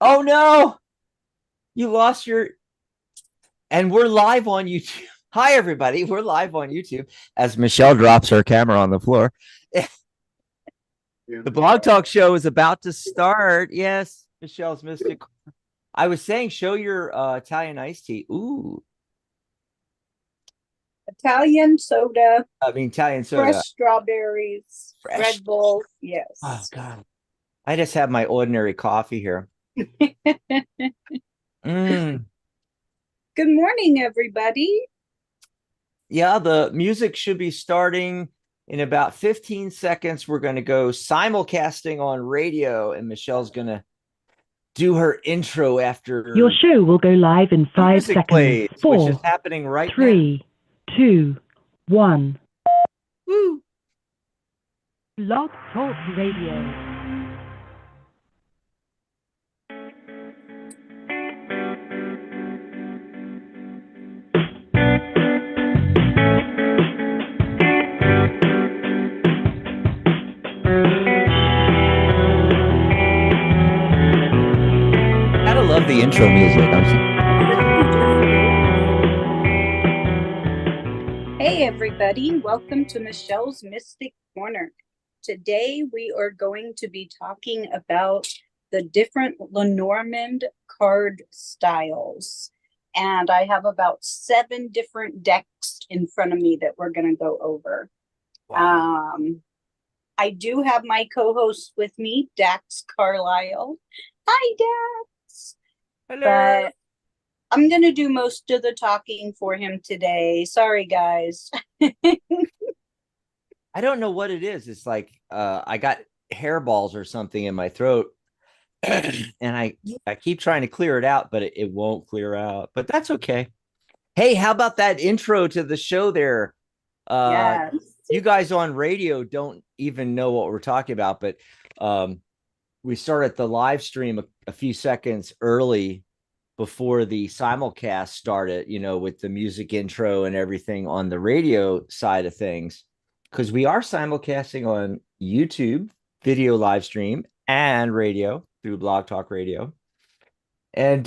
Oh no, you lost your. And we're live on YouTube. Hi, everybody. We're live on YouTube as Michelle drops her camera on the floor. The Blog Talk show is about to start. Yes, Michelle's Mystic. I was saying, show your Italian iced tea. Ooh, Italian soda, I mean, Italian fresh soda. strawberries, Fresh. Red Bull. Oh, Yes. God. I just have my ordinary coffee here. Mm. Good morning, everybody. Yeah, the music should be starting in about 15 seconds. We're going to go simulcasting on radio, and Michelle's going to do her intro Your after show will go live in the 5 music seconds. plays, which is 4, happening right now. 3, 2, 1. Woo! Blog Talk Radio. Gotta love the intro music. Hey, everybody. Welcome to Michelle's Mystic Corner. Today, we are going to be talking about the different Lenormand card styles. And I have about 7 different decks in front of me that we're going to go over. Wow. I do have my co-host with me, Dax Carlisle. Hi, Dax. Hello. But I'm going to do most of the talking for him today. Sorry, guys. I don't know what it is. It's like I got hairballs or something in my throat, and I keep trying to clear it out, but it won't clear out. But that's okay. Hey, how about that intro to the show there? Uh, Yes. you guys on radio don't even know what we're talking about, but we started the live stream a few seconds early before the simulcast started, with the music intro and everything on the radio side of things, because we are simulcasting on YouTube, video live stream, and radio through Blog Talk Radio. And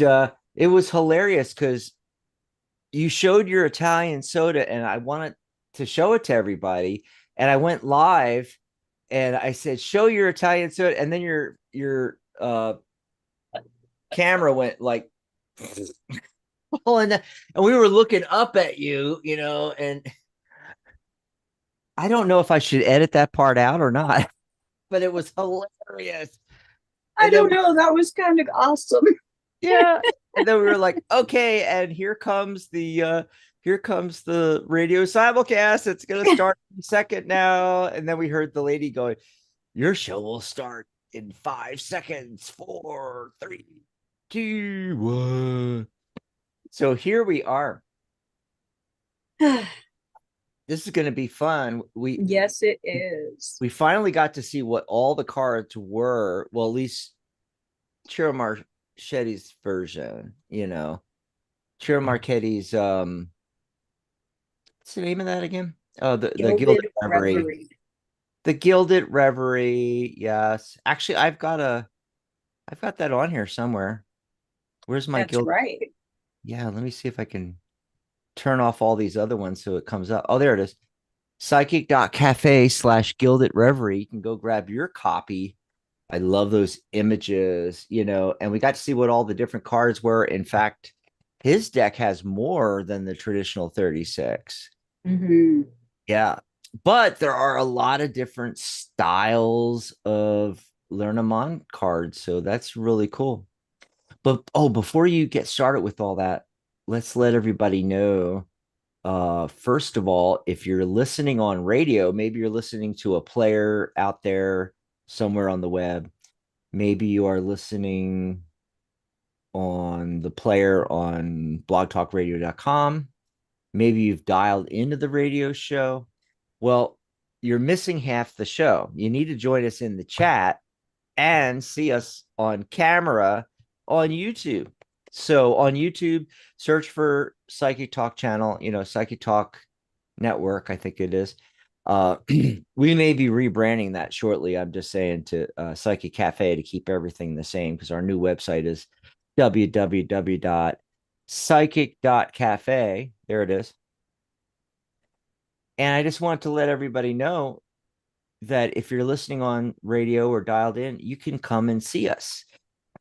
it was hilarious because you showed your Italian soda, and I wanted to show it to everybody. And I went live and I said, show your Italian soda. And then your camera went like, and we were looking up at you, and I don't know if I should edit that part out or not, but it was hilarious. I And then, don't know. That was kind of awesome. yeah, and then we were like, okay, and here comes the radio simulcast. It's gonna start in a second now. And then we heard the lady going, your show will start in 5 seconds. 4, 3, 2, 1. So here we are. This is going to be fun. Yes, it is. We finally got to see what all the cards were. Well, at least Ciro Marchetti's version, Ciro Marchetti's what's the name of that again? Oh, the Gilded Reverie. Reverie. The Gilded Reverie. Yes. Actually, I've got that on here somewhere. Where's my That's Gilded? right. Yeah, let me see if I can turn off all these other ones so it comes up. Oh, there it is. Psychic.cafe/Gilded Reverie. You can go grab your copy. I love those images, and we got to see what all the different cards were. In fact, his deck has more than the traditional 36. Mm-hmm. Yeah. But there are a lot of different styles of Lenormand cards. So that's really cool. But before you get started with all that, let's let everybody know. First of all, if you're listening on radio, maybe you're listening to a player out there somewhere on the web. Maybe you are listening on the player on blogtalkradio.com. Maybe you've dialed into the radio show. Well, you're missing half the show. You need to join us in the chat and see us on camera on YouTube. So on YouTube, search for Psychic Talk channel, Psychic Talk Network, I think it is. We may be rebranding that shortly. I'm just saying to Psychic Cafe to keep everything the same because our new website is www.psychic.cafe. There it is. And I just want to let everybody know that if you're listening on radio or dialed in, you can come and see us.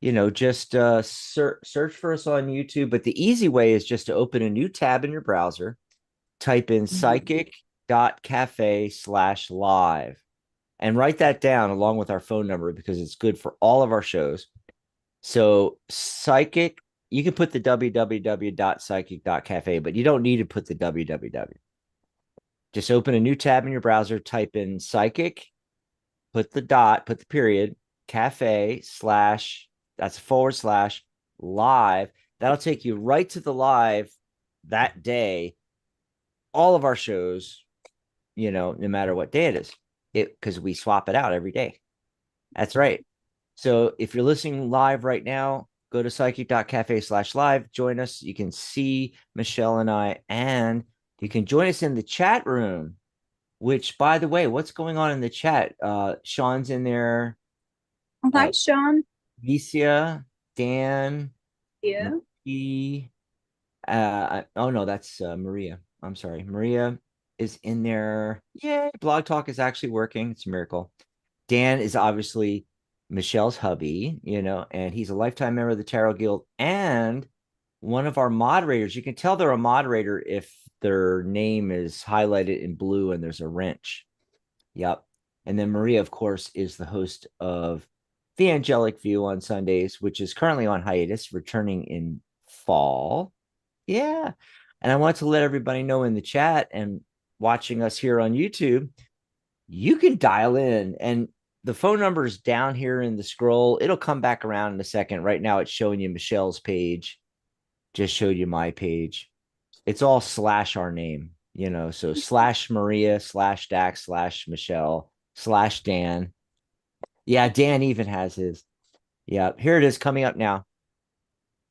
Just search for us on YouTube. But the easy way is just to open a new tab in your browser, type in psychic.cafe/live, and write that down along with our phone number because it's good for all of our shows. So psychic, you can put the www.psychic.cafe, but you don't need to put the www. Just open a new tab in your browser, type in psychic, put the dot, put the period, cafe slash, that's /live. That'll take you right to the live that day. All of our shows, no matter what day it is, because we swap it out every day. That's right. So if you're listening live right now, go to psychic.cafe/live, join us. You can see Michelle and I, and you can join us in the chat room, which, by the way, what's going on in the chat? Sean's in there. Oh, hi, Sean. Alicia, Dan. Yeah. Marie, oh, no, that's Maria. I'm sorry. Maria is in there. Yay. Blog Talk is actually working. It's a miracle. Dan is obviously Michelle's hubby, and he's a lifetime member of the Tarot Guild and one of our moderators. You can tell they're a moderator if their name is highlighted in blue and there's a wrench. Yep. And then Maria, of course, is the host of The Angelic View on Sundays, which is currently on hiatus, returning in fall. Yeah. And I want to let everybody know in the chat and watching us here on YouTube, you can dial in, and the phone number is down here in the scroll. It'll come back around in a second. Right now, it's showing you Michelle's page. Just showed you my page. It's all / our name, so / Maria / Dax / Michelle / Dan. Yeah, Dan even has his. Yeah, here it is coming up now.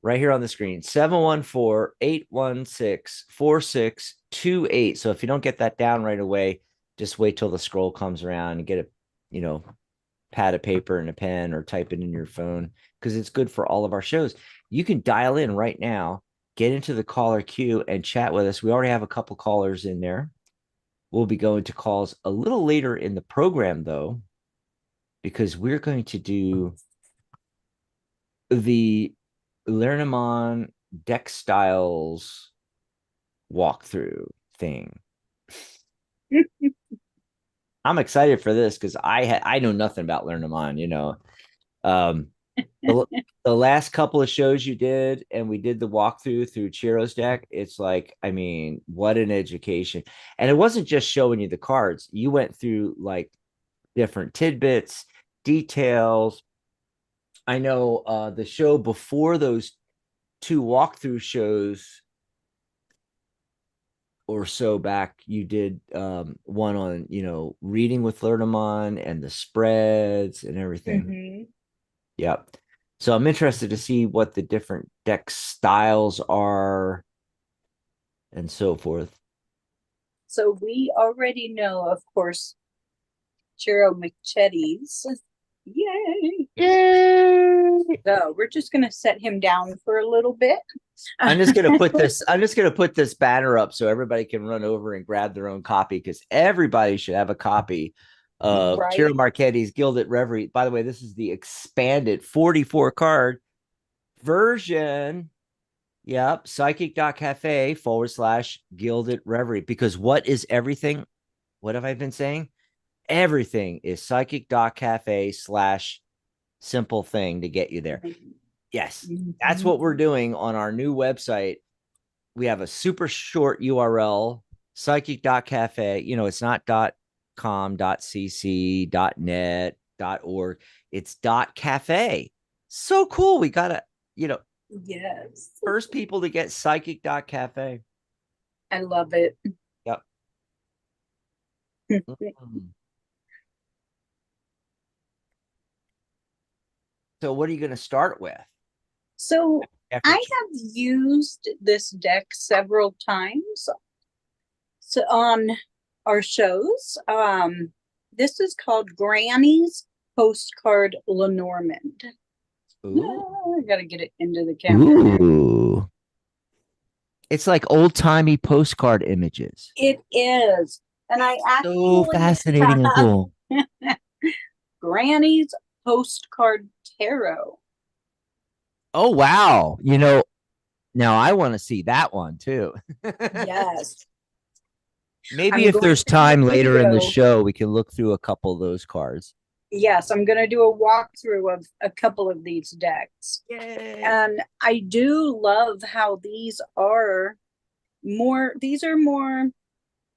Right here on the screen, 714-816-4628. So if you don't get that down right away, just wait till the scroll comes around and get a, pad of paper and a pen or type it in your phone because it's good for all of our shows. You can dial in right now, get into the caller queue and chat with us. We already have a couple callers in there. We'll be going to calls a little later in the program, though, because we're going to do the Lenormand deck styles walkthrough thing. I'm excited for this because I know nothing about Lenormand, the last couple of shows you did, and we did the walkthrough through Ciro's deck. It's like, I mean, what an education. And it wasn't just showing you the cards. You went through like different tidbits, details. I know the show before those two walkthrough shows or so back, you did one on, reading with Lenormand and the spreads and everything. Mm-hmm. Yep. So I'm interested to see what the different deck styles are and so forth. So we already know, of course, Ciro Marchetti's. Yay! Yay! So we're just gonna set him down for a little bit. I'm just gonna put this banner up so everybody can run over and grab their own copy because everybody should have a copy of Ciro Marchetti's Gilded Reverie. By the way, this is the expanded 44 card version. Yep, psychic.cafe / Gilded Reverie. Because what is everything? What have I been saying? Everything is psychic.cafe / simple thing to get you there. Yes, that's what we're doing on our new website. We have a super short URL, psychic.cafe. It's not .com, .cc, .net, .org. It's .cafe. So cool. We got to, yes, first people to get psychic.cafe. I love it. Yep. So what are you going to start with? So I have used this deck several times. So on our shows. This is called Granny's Postcard Lenormand. I gotta get it into the camera here. Ooh. It's like old timey postcard images. It is. And I So actually fascinating and have cool. Granny's Postcard Tarot. Oh, wow. Now I want to see that one too. Yes. Maybe I'm if going there's to do a time later in the video. show, we can look through a couple of those cards. Yes, I'm going to do a walkthrough of a couple of these decks. Yay. And I do love how these are more,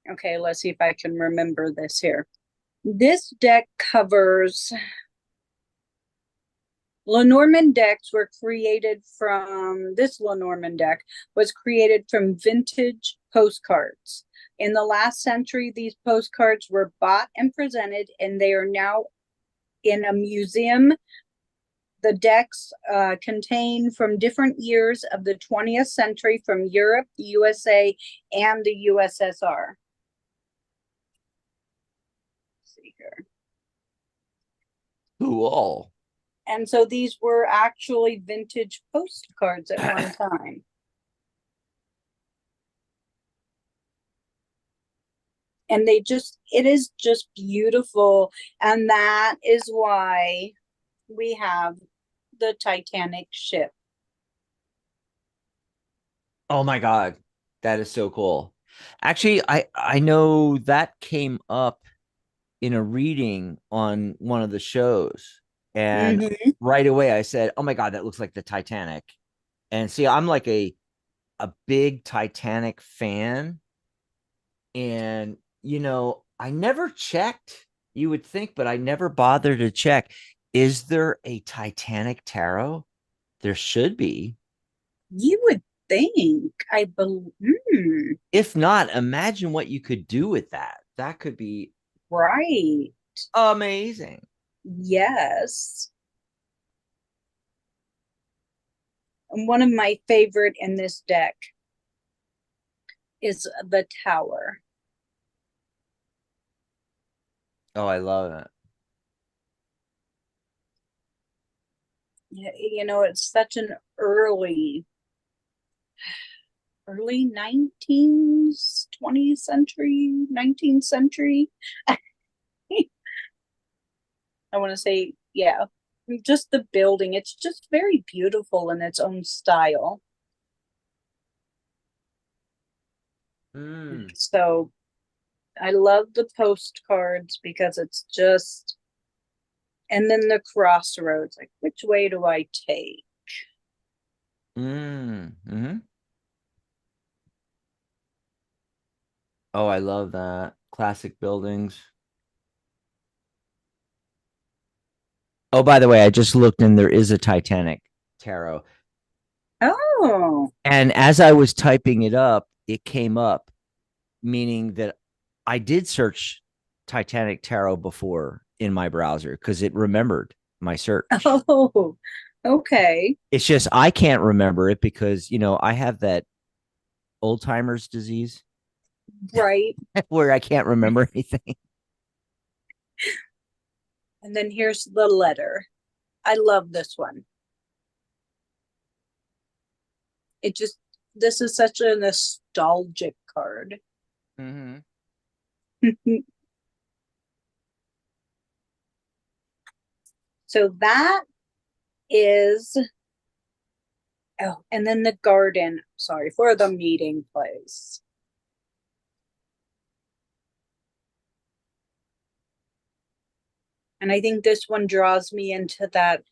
okay, let's see if I can remember this here. This deck covers, Lenormand decks were created from, this Lenormand deck was created from vintage postcards. In the last century, these postcards were bought and presented, and they are now in a museum. The decks contain from different years of the 20th century from Europe, the USA, and the USSR. Let's see here. Cool. And so these were actually vintage postcards at one time. And it is just beautiful. And that is why we have the Titanic ship. Oh my God. That is so cool. Actually, I know that came up in a reading on one of the shows. And right away I said, oh my God, that looks like the Titanic. And see, I'm like a big Titanic fan. And, I never checked, you would think, but I never bothered to check. Is there a Titanic tarot? There should be. You would think, I believe. If not, imagine what you could do with that. That could be Right. amazing. Yes. And one of my favorite in this deck is the Tower. Oh, I love it. Yeah, it's such an early 19th, 20th century, 19th century. I want to say, yeah, just the building. It's just very beautiful in its own style. So I love the postcards because it's just, and then the crossroads, like which way do I take? Oh, I love that. Classic buildings. Oh, by the way, I just looked and there is a Titanic tarot. Oh. And as I was typing it up, it came up, meaning that I did search Titanic tarot before in my browser because it remembered my search. Oh, okay. It's just I can't remember it because, I have that old timers disease. Right. Where I can't remember anything. And then here's the letter. I love this one. This is such a nostalgic card. So that is, and then the garden, sorry, for the meeting place. And I think this one draws me into that.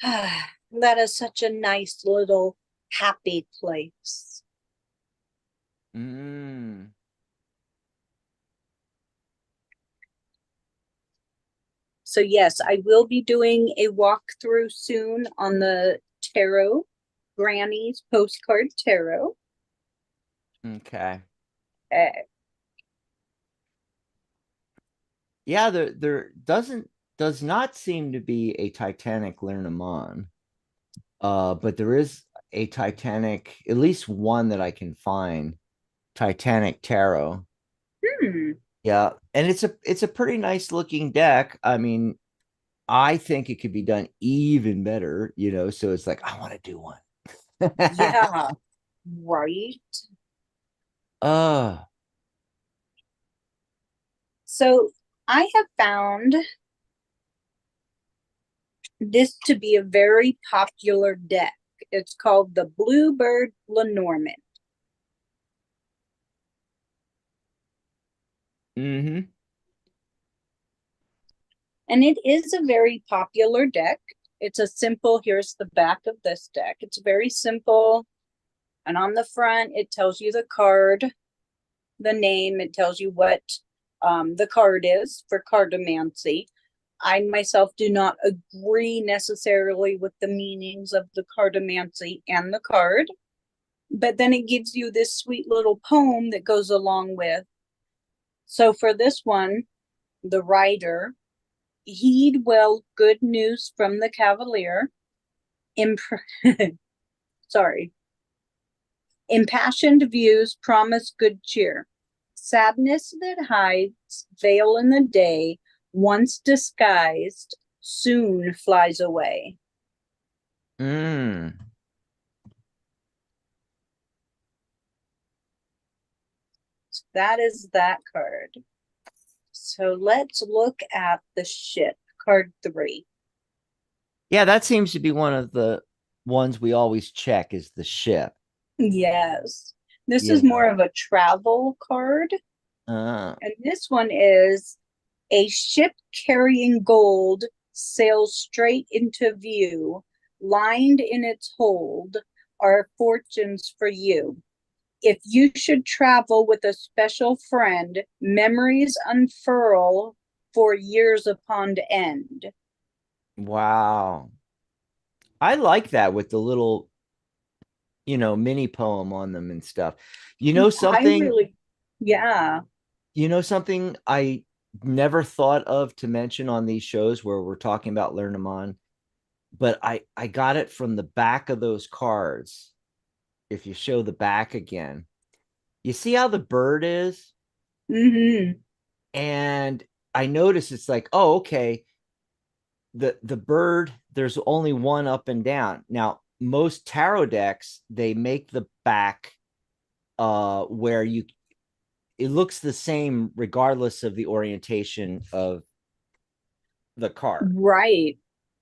That is such a nice little happy place. So yes, I will be doing a walkthrough soon on the tarot, Granny's postcard tarot. Okay. Yeah, there does not seem to be a Titanic Lenormand. But there is a Titanic, at least one that I can find, Titanic tarot. Yeah, and it's a pretty nice looking deck. I mean, I think it could be done even better, so it's like I want to do one. Yeah, right. uh So I have found this to be a very popular deck. It's called the Bluebird Lenormand. mm-hmm. And it is a very popular deck. It's a simple, here's the back of this deck. It's very simple. And on the front, it tells you the card, the name, it tells you what the card is for cardomancy. I myself do not agree necessarily with the meanings of the cardomancy and the card, but then it gives you this sweet little poem that goes along with. So for this one, the writer, heed well good news from the cavalier. Sorry. Impassioned views promise good cheer. Sadness that hides veil in the day, once disguised, soon flies away. Mm. So that is that card. So let's look at the ship, card 3. Yeah, that seems to be one of the ones we always check is the ship. Yes. This You is more know. of a travel card. Uh, And this one is a ship carrying gold sails straight into view. Lined in its hold are fortunes for you. If you should travel with a special friend, memories unfurl for years upon end. wow. I like that with the little, mini poem on them and stuff. You know I something, really, yeah. I never thought of to mention on these shows where we're talking about Lenormand, but I got it from the back of those cards. If you show the back again, you see how the bird is? Mm-hmm. And I notice it's like, oh, okay, the bird, there's only one up and down. Now, most tarot decks, they make the back where it looks the same regardless of the orientation of the card. Right.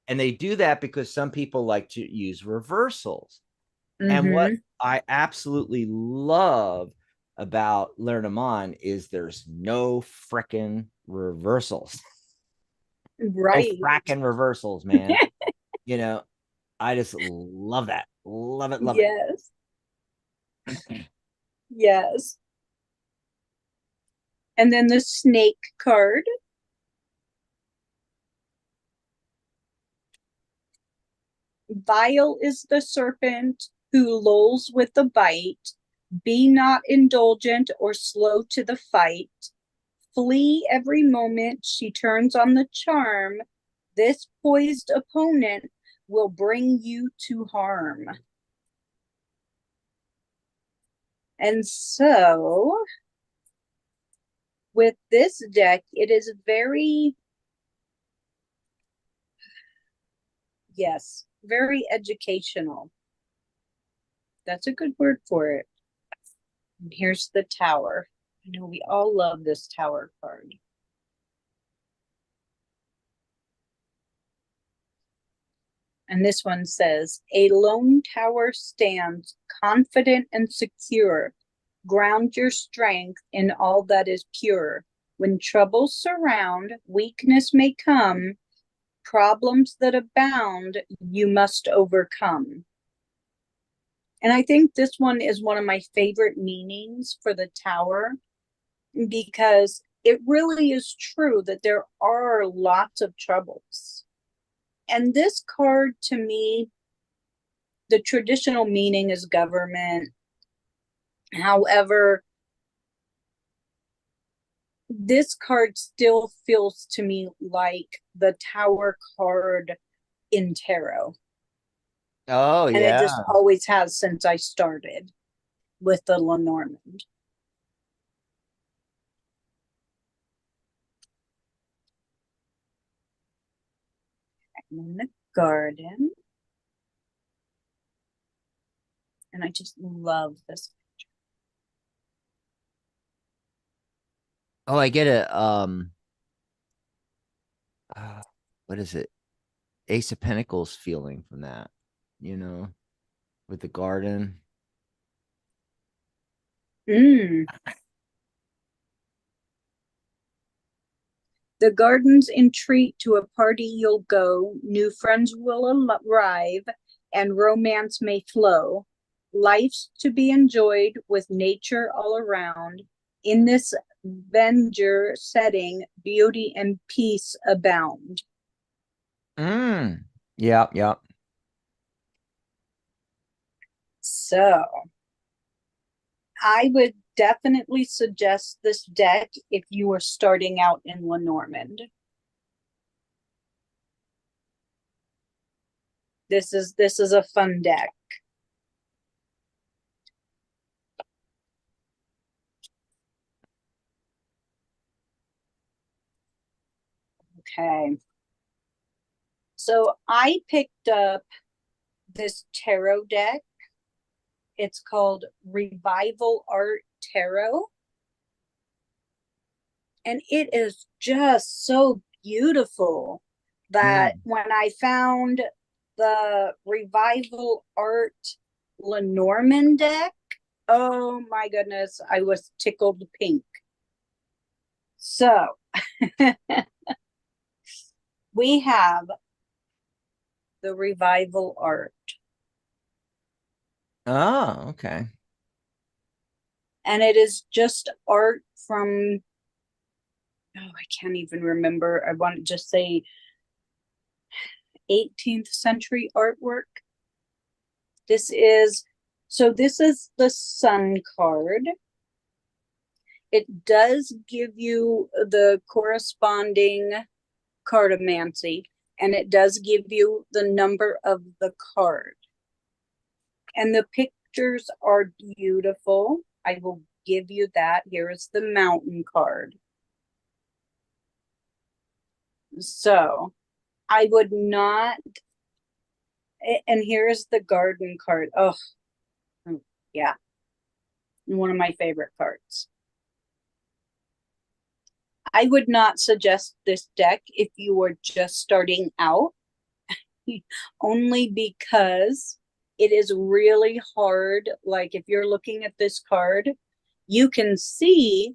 And they do that because some people like to use reversals. And what Mm-hmm. I absolutely love about Lenormand is there's no frickin' reversals. No Right. fracking reversals, man. You know, I just love that. Love it, love it. Yes. Yes. And then the snake card. Vile is the serpent who lulls with the bite. Be not indulgent or slow to the fight. Flee every moment she turns on the charm. This poised opponent will bring you to harm. And so, with this deck, it is very, yes, very educational. That's a good word for it. And here's the tower. I know we all love this tower card. And this one says, a lone tower stands confident and secure. Ground your strength in all that is pure. When troubles surround, weakness may come. Problems that abound, you must overcome. And I think this one is one of my favorite meanings for the tower because it really is true that there are lots of troubles. And this card to me, the traditional meaning is government. However, this card still feels to me like the tower card in tarot. Oh, And it yeah. just always has since I started with the Lenormand. I'm in the garden. And I just love this. Oh, I get a what is it? Ace of Pentacles feeling from that, you know, with the garden. Mm. The garden's entreat to a party you'll go, new friends will arrive, and romance may flow. Life's to be enjoyed with nature all around. In this Venger setting, beauty and peace abound. Mm. Yeah, yeah. So I would definitely suggest this deck if you are starting out in Lenormand. This is a fun deck. Okay. So I picked up this tarot deck. It's called Revival Art Tarot. And it is just so beautiful that Mm. when I found the Revival Art Lenormand deck, oh my goodness, I was tickled pink. So we have the Revival Art. Oh, okay. And it is just art from, oh, I can't even remember. I want to just say 18th century artwork. This is the Sun card. It does give you the corresponding cartomancy, and it does give you the number of the card. And the pictures are beautiful. I will give you that. Here is the mountain card. So I would not, and here's the garden card. Oh, yeah, one of my favorite cards. I would not suggest this deck if you were just starting out, only because it is really hard. Like if you're looking at this card, you can see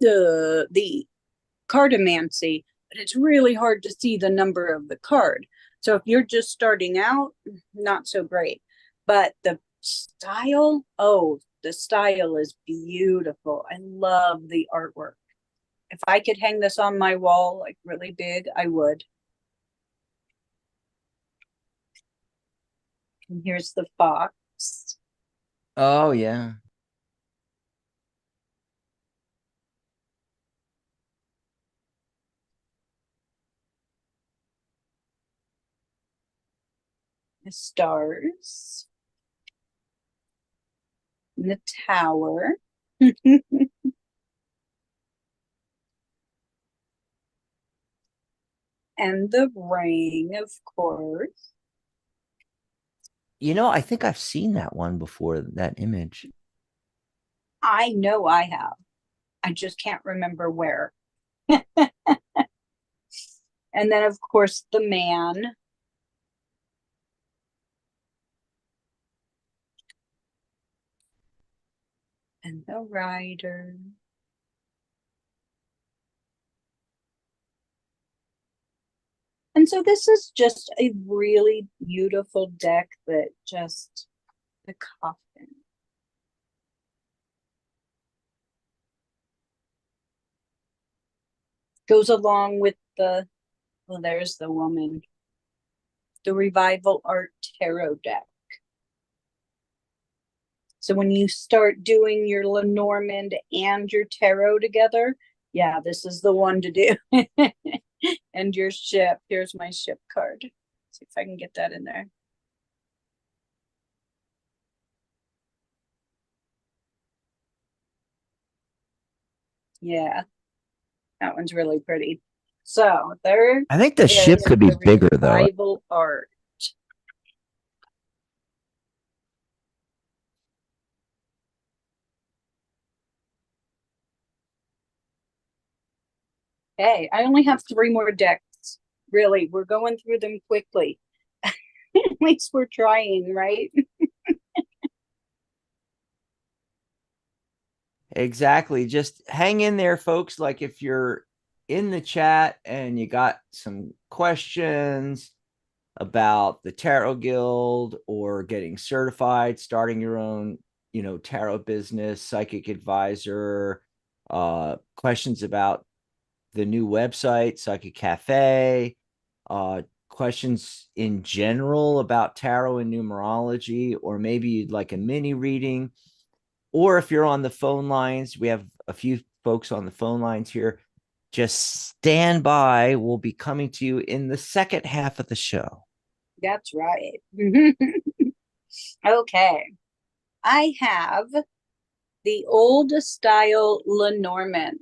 the cartomancy, but it's really hard to see the number of the card. So if you're just starting out, not so great. But the style, oh, the style is beautiful. I love the artwork. If I could hang this on my wall like really big, I would. And here's the fox. Oh, yeah. The stars. And the tower. And the ring, of course. You know, I think I've seen that one before, that image. I know I have. I just can't remember where. And then, of course, the man. And the rider. And so this is just a really beautiful deck that just, the coffin. Goes along with the, well, there's the woman. The Revival Art Tarot deck. So when you start doing your Lenormand and your tarot together, yeah, this is the one to do. And your ship. Here's my ship card. See if I can get that in there. Yeah, that one's really pretty. So there I think the ship is could be the bigger though. revival art. Hey, I only have 3 more decks. Really, we're going through them quickly. At least we're trying, right? Exactly. Just hang in there, folks. Like if you're in the chat and you got some questions about the Tarot Guild or getting certified, starting your own, tarot business, psychic advisor, questions about the new website, Psychic Cafe, questions in general about tarot and numerology, or maybe you'd like a mini reading, or if you're on the phone lines, we have a few folks on the phone lines here. Just stand by. We'll be coming to you in the second half of the show. That's right. Okay. I have the old style Lenormand.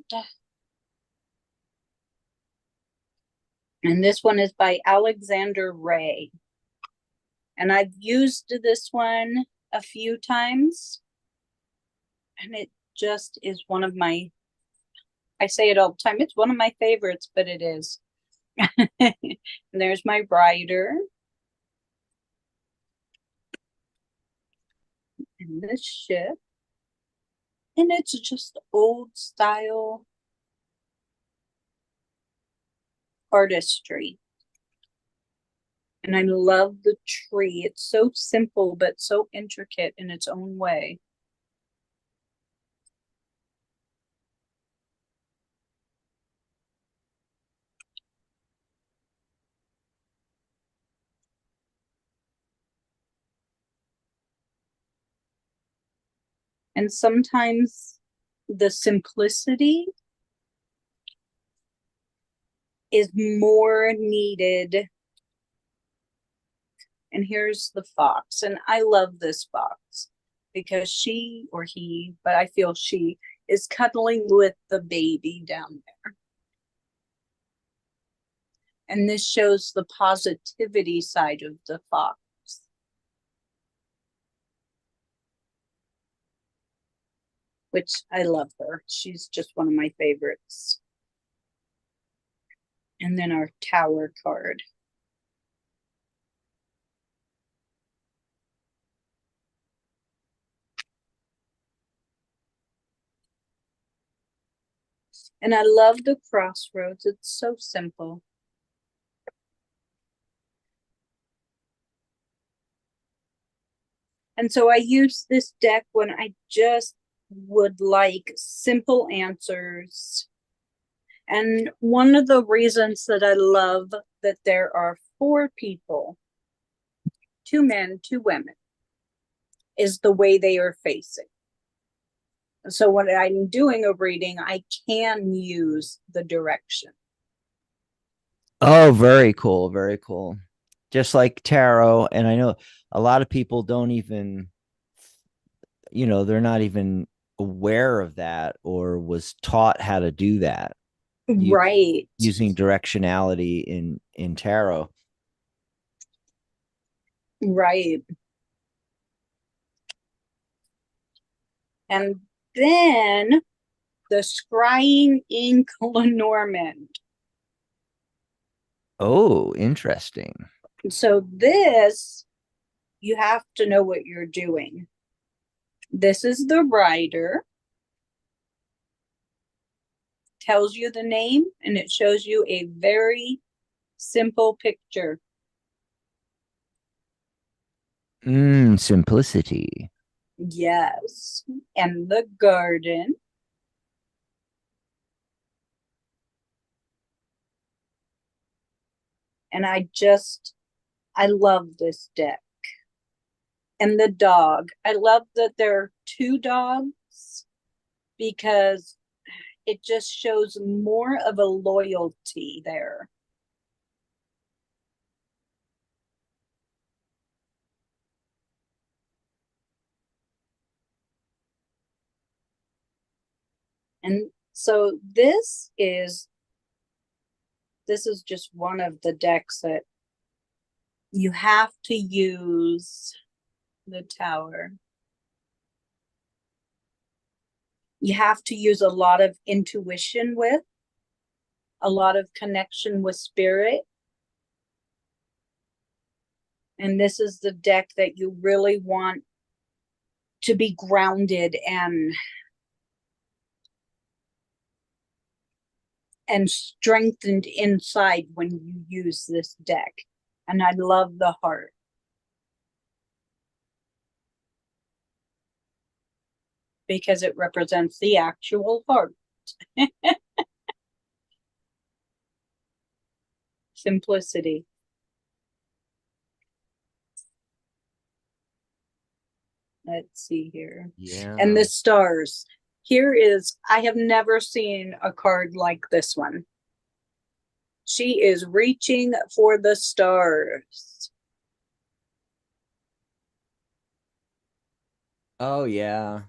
And this one is by Alexander Ray. And I've used this one a few times. And it just is one of my, I say it all the time, it's one of my favorites, but it is. And there's my rider. And this ship. And it's just old style artistry. And I love the tree. It's so simple, but so intricate in its own way. And sometimes the simplicity is more needed. And here's the fox. And I love this fox because she or he, but I feel she is cuddling with the baby down there. And this shows the positivity side of the fox. Which I love her. She's just one of my favorites. And then our tower card. And I love the crossroads. It's so simple. And so I use this deck when I just would like simple answers. And one of the reasons that I love that there are 4 people, 2 men, 2 women, is the way they are facing. So when I'm doing a reading, I can use the direction. Oh, very cool. Very cool. Just like tarot. And I know a lot of people don't even, they're not even aware of that or was taught how to do that. Right. Using directionality in tarot. Right. And then the scrying ink Lenormand. Oh, interesting. So this, you have to know what you're doing. This is the writer. Tells you the name, and it shows you a very simple picture. Simplicity. Yes. And the garden. And I love this deck. And the dog. I love that there are 2 dogs because it just shows more of a loyalty there. And so this is this is just one of the decks that you have to use the Tower. You have to use a lot of intuition with, a lot of connection with spirit. And this is the deck that you really want to be grounded and strengthened inside when you use this deck. And I love the heart. Because it represents the actual heart. Simplicity. Let's see here. Yeah. And the stars. Here is, I have never seen a card like this one. She is reaching for the stars. Oh, yeah.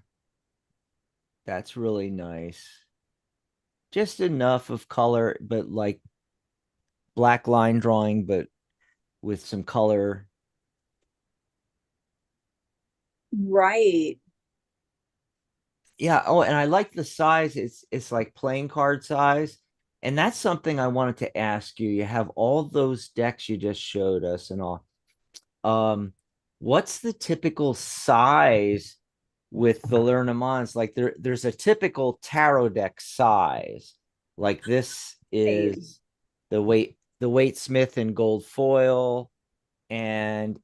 That's really nice. Just enough of color, but like black line drawing, but with some color. Right. Yeah. Oh, and I like the size. It's like playing card size. And that's something I wanted to ask you. You have all those decks you just showed us and all. What's the typical size with the Lenormands? Like there's a typical tarot deck size. Like this is the weight Smith in gold foil, and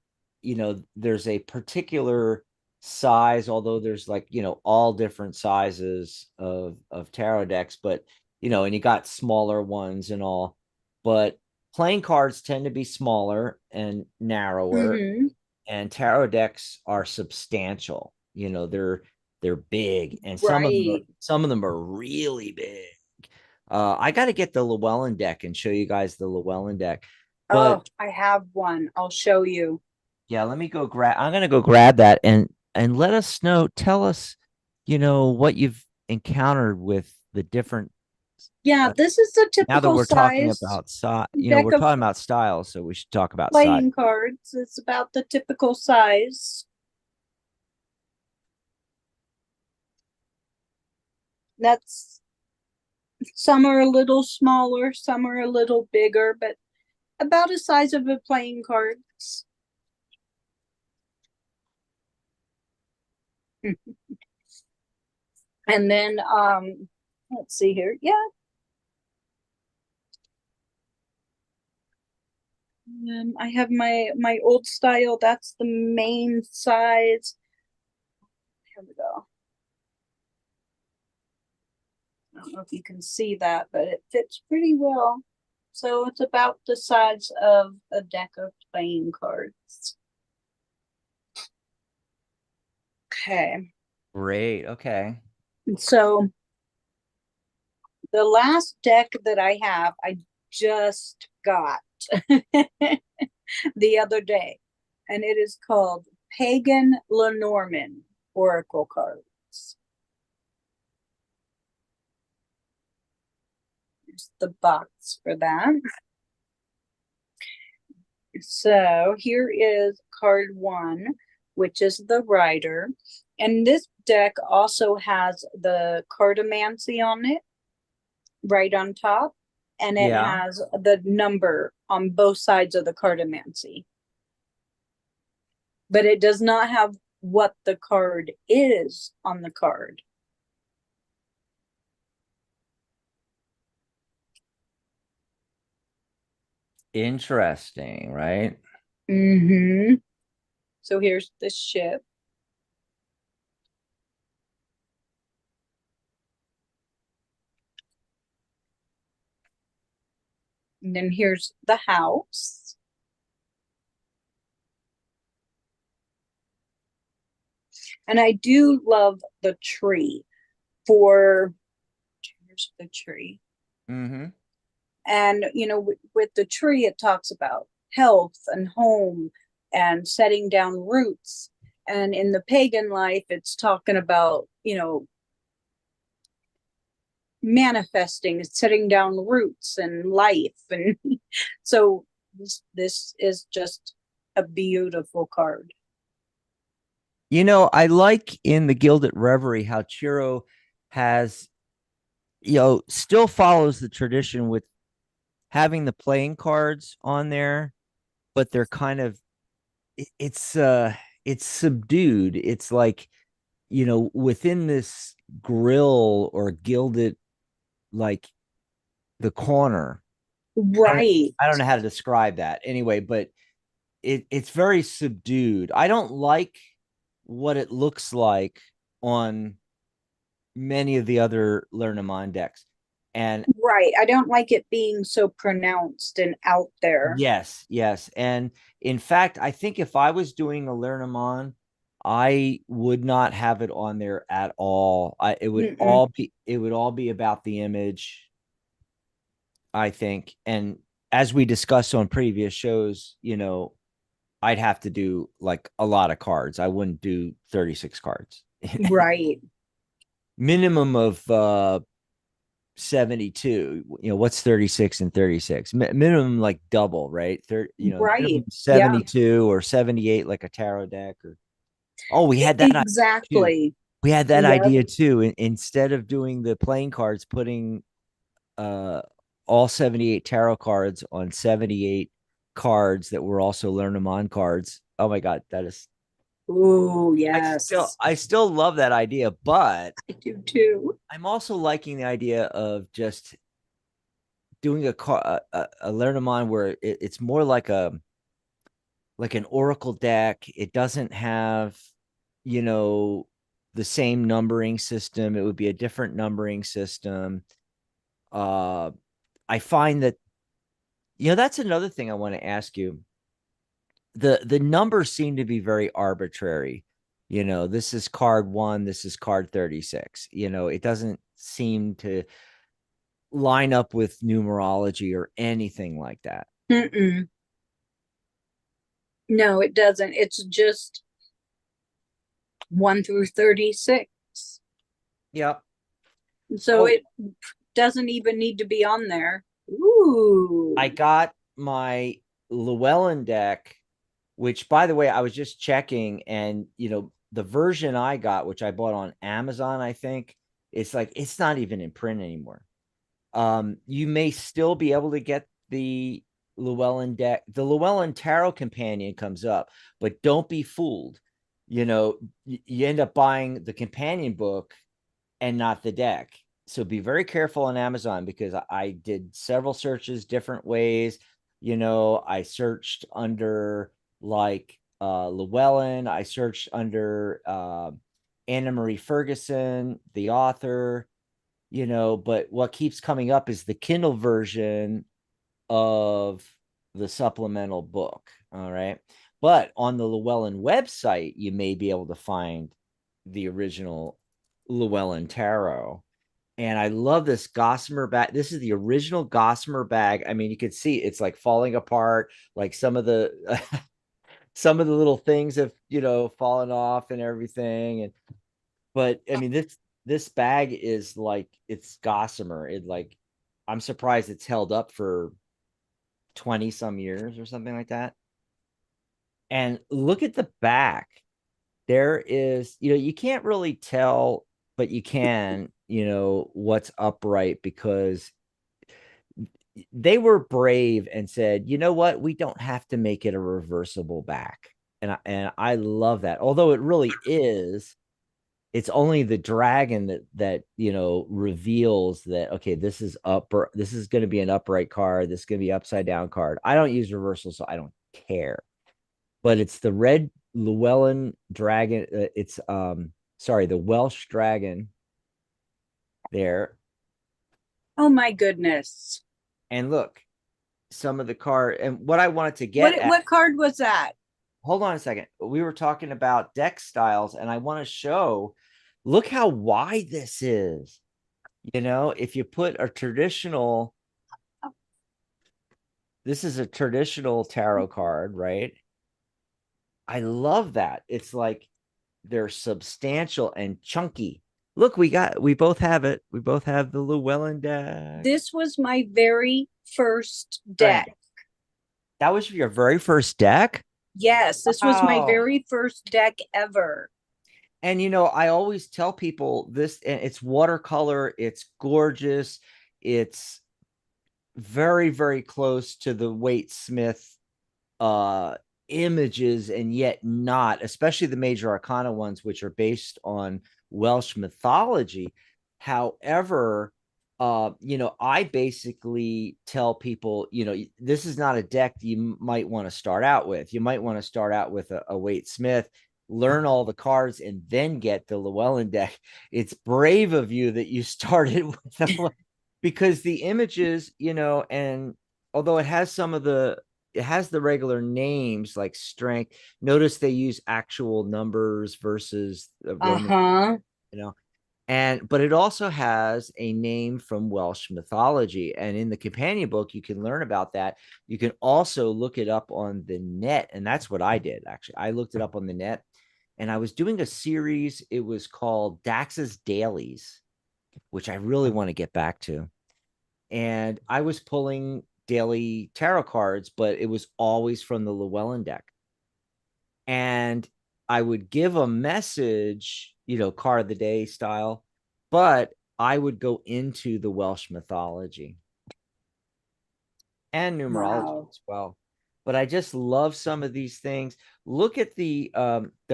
there's a particular size, although there's like all different sizes of tarot decks, but and you got smaller ones and all, but playing cards tend to be smaller and narrower, Mm-hmm. and tarot decks are substantial. They're big, and Right. some of them are really big. I got to get the Llewellyn deck and show you guys the Llewellyn deck. Oh, But I have one. I'll show you. yeah, let me go grab. I'm gonna go grab that and let us know. Tell us, what you've encountered with the different. Yeah, this is the Now that typical we're talking size about size, deck we're of talking about styles, so we should talk about size. playing cards. It's about the typical size. That's some are a little smaller, some are a little bigger, but about the size of a playing cards. And then let's see here. Yeah. I have my old style. That's the main size. Here we go. I don't know if you can see that, but it fits pretty well. So it's about the size of a deck of playing cards. Okay. Great. Okay. So the last deck that I have, I just got the other day, and it is called Pagan Lenormand Oracle Cards. Here's the box for that. So here is card 1, which is the Rider. And this deck also has the cartomancy on it, right on top. And it Yeah. has the number on both sides of the cartomancy. But it does not have what the card is on the card. Interesting, right? Mm-hmm. So here's the ship. And then here's the house. And I do love the tree for, here's the tree. Mm-hmm. And, with the tree, it talks about health and home and setting down roots. And in the pagan life, it's talking about, manifesting, it's setting down roots and life. And so this is just a beautiful card. You know, I like in the Gilded Reverie how Ciro has, still follows the tradition with having the playing cards on there, but they're kind of it's subdued. It's like, within this grill or gilded, like the corner. I don't, Right. I don't know how to describe that anyway, but it's very subdued. I don't like what it looks like on many of the other Lenormand decks. And Right. I don't like it being so pronounced and out there. yes, yes. And in fact, I think if I was doing a Lenormand, I would not have it on there at all. It would Mm-mm. all be about the image, I think. And as we discussed on previous shows, I'd have to do like a lot of cards. I wouldn't do 36 cards. Right. Minimum of 72. What's 36 and 36? Minimum like double, right? Right. Minimum Yeah. 72 or 78 like a tarot deck. Or oh, we had that idea too. Exactly. We had that Yep. idea too. Instead of doing the playing cards, putting uh all 78 tarot cards on 78 cards that were also Lenormand cards. Oh my god, that is Oh, I still yes. I still love that idea, but I do too. I'm also liking the idea of just doing a Lenormand where it's more like an oracle deck. It doesn't have, you know, the same numbering system. It would be a different numbering system. Uh, I find that, that's another thing I want to ask you. The numbers seem to be very arbitrary. This is card 1, this is card 36. It doesn't seem to line up with numerology or anything like that. Mm-mm. No, it doesn't. It's just 1 through 36. Yep. So Oh, it doesn't even need to be on there. Ooh. I got my Llewellyn deck, which, by the way, I was just checking, and the version I got, which I bought on Amazon, I think, it's not even in print anymore. You may still be able to get the Llewellyn deck. The Llewellyn Tarot Companion comes up, but don't be fooled. You end up buying the companion book and not the deck. So be very careful on Amazon, because I did several searches different ways. I searched under like Llewellyn, I searched under Anna Marie Ferguson, the author, but what keeps coming up is the Kindle version of the supplemental book. All right. But on the Llewellyn website, you may be able to find the original Llewellyn Tarot. And I love this gossamer bag. This is the original gossamer bag. I mean, you could see it's like falling apart. Like some of the some of the little things have, fallen off and everything. But I mean, this bag is like, it's gossamer. I'm surprised it's held up for 20 some years or something like that. And look at the back. There is, you can't really tell, but you can, what's upright, because they were brave and said, you know what, we don't have to make it a reversible back. And I love that. Although it really is, it's only the dragon that reveals that, okay, this is this is going to be an upright card, this is going to be upside down card. I don't use reversal, so I don't care. But it's the red Llewellyn dragon. It's sorry, the Welsh dragon there. Oh my goodness. And look, some of the card, and what I wanted to get What at, what card was that? hold on a second. We were talking about deck styles, and I want to show, look how wide this is. If you put a traditional, this is a traditional tarot card, right? I love that. It's like they're substantial and chunky. Look, we both have it. We both have the Llewellyn deck. This was my very first Right. deck. That was your very first deck? Yes, this was my Wow. very first deck ever. And I always tell people this, and it's watercolor, it's gorgeous, it's very, very close to the Waite Smith uh images, and yet not, especially the major arcana ones, which are based on Welsh mythology. However, I basically tell people, this is not a deck that you might want to start out with. You might want to start out with a Waite Smith, learn all the cards, and then get the Llewellyn deck. It's brave of you that you started with because the images, and although it has the regular names like strength. Notice they use actual numbers versus Roman, Uh-huh. you know, but it also has a name from Welsh mythology. And in the companion book, you can learn about that. You can also look it up on the net. And that's what I did, actually. I looked it up on the net, and I was doing a series. It was called Dax's Dailies, which I really want to get back to. And I was pulling daily tarot cards, but it was always from the Llewellyn deck. And I would give a message, card of the day style, but I would go into the Welsh mythology and numerology Wow. as well. But I just love some of these things. Look at the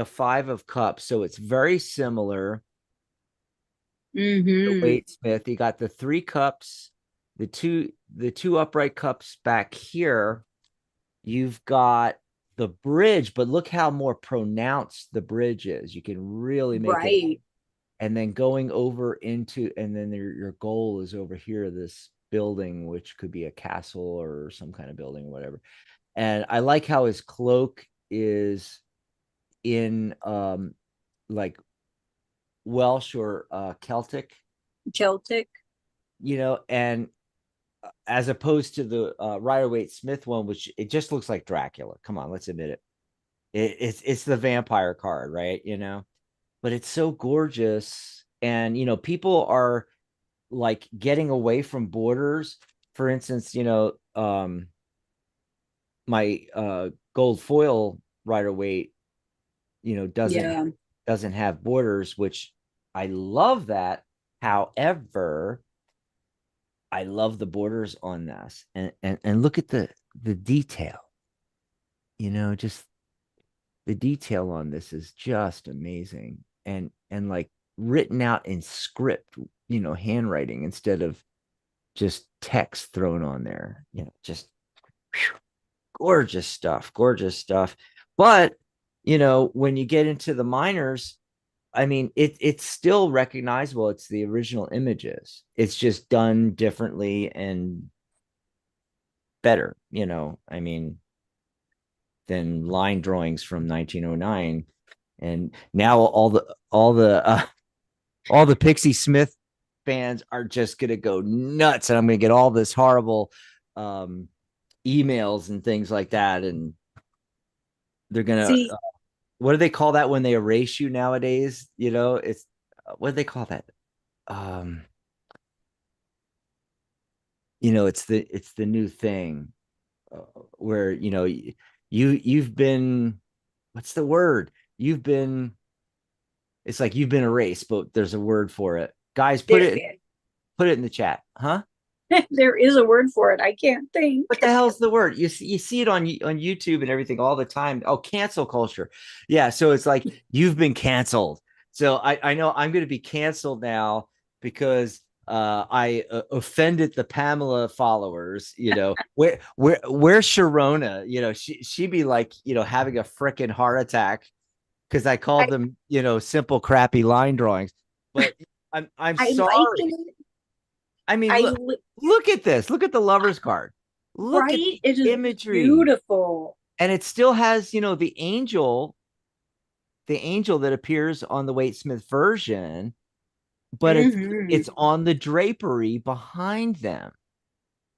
Five of Cups. So it's very similar to Mm-hmm. Wade Smith. You got the three cups, the two upright cups back here. You've got the bridge, but look how more pronounced the bridge is. You can really make it. Right. And then going over into, and then your goal is over here, this building, which could be a castle or some kind of building or whatever. And I like how his cloak is in like Welsh or Celtic, Celtic. and as opposed to the Rider-Waite Smith one, which it just looks like Dracula. Come on, let's admit it. It's the vampire card, right? But it's so gorgeous. And people are like getting away from borders. For instance, my gold foil Rider Waite, doesn't Yeah. doesn't have borders, which I love that. However, I love the borders on this, and look at the detail. Just the detail on this is just amazing, and like written out in script, handwriting instead of just text thrown on there. Just whew, gorgeous stuff. But when you get into the minors, I mean, it's still recognizable. It's the original images. It's just done differently and better. I mean, than line drawings from 1909. And now all the Pixie Smith fans are just gonna go nuts, and I'm gonna get all this horrible um, emails and things like that, and they're gonna See, what do they call that when they erase you nowadays? It's what do they call that? Um, it's the new thing where you've been, what's the word? It's like you've been erased, but there's a word for it. Guys, put there, it in the chat, huh? there is a word for it. I can't think. What the hell's the word? You see it on YouTube and everything all the time. Oh, cancel culture. Yeah, so it's like you've been canceled. So I know I'm going to be canceled now because I offended the Pamela followers. Where's Sharona? She'd be like having a freaking heart attack because I called I, them simple crappy line drawings. But I'm I like sorry. it. I mean, I look at this. Look at the lover's card. Look at right. the It is imagery. beautiful. And it still has, the angel that appears on the Waite Smith version, but it's Mm-hmm. it's on the drapery behind them.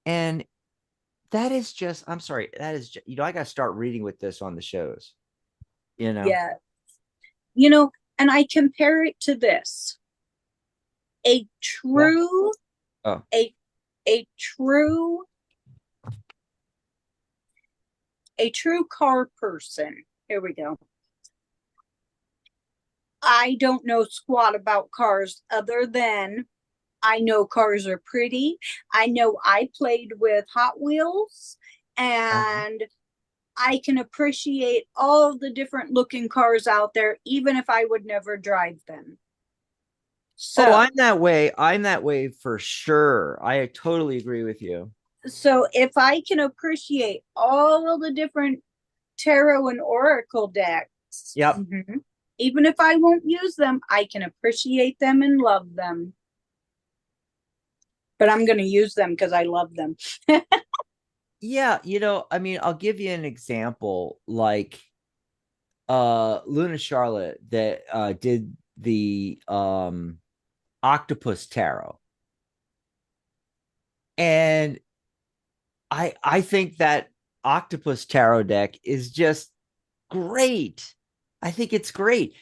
And that is just, I'm sorry, that is just, I gotta start reading with this on the shows, you know. Yeah. And I compare it to this. A true, Oh, a true, a true car person. Here we go. I don't know squat about cars other than I know cars are pretty. I know I played with Hot Wheels and I can appreciate all the different looking cars out there, even if I would never drive them. oh, So, I'm that way. I'm that way for sure. I totally agree with you. so if I can appreciate all the different tarot and oracle decks, Yep. even if I won't use them, I can appreciate them and love them. But I'm going to use them because I love them. Yeah, I mean, I'll give you an example, like Luna Charlotte that did the Octopus Tarot. And I think that Octopus Tarot deck is just great. I think it's great.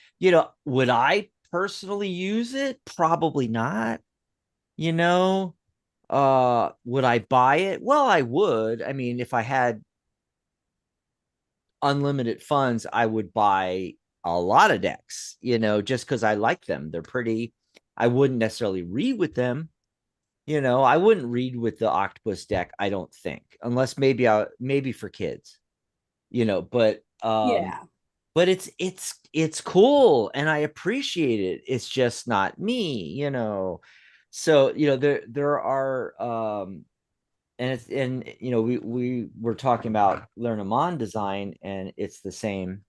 Would I personally use it? Probably not. You know, would I buy it? Well, I would. I mean, if I had unlimited funds, I would buy a lot of decks, just because I like them. They're pretty. I wouldn't necessarily read with them. I wouldn't read with the octopus deck, I don't think, unless maybe for kids, but Yeah. it's cool and I appreciate it. It's just not me. So, there are we were talking about Lenormand design, and it's the same,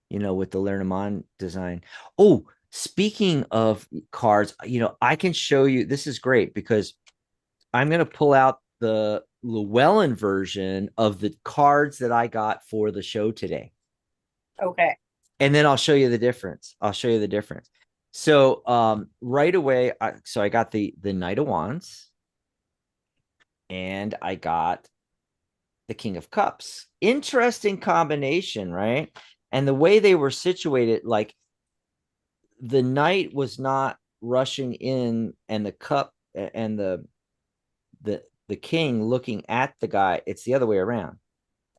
with the Lenormand design. Oh, speaking of cards, I can show you. This is great because I'm going to pull out the Llewellyn version of the cards that I got for the show today. Okay. And then I'll show you the difference. So right away, I got the Knight of Wands, and I got the King of Cups. Interesting combination, right? And the way they were situated, like the knight was not rushing in, and the cup and the king looking at the guy. It's the other way around.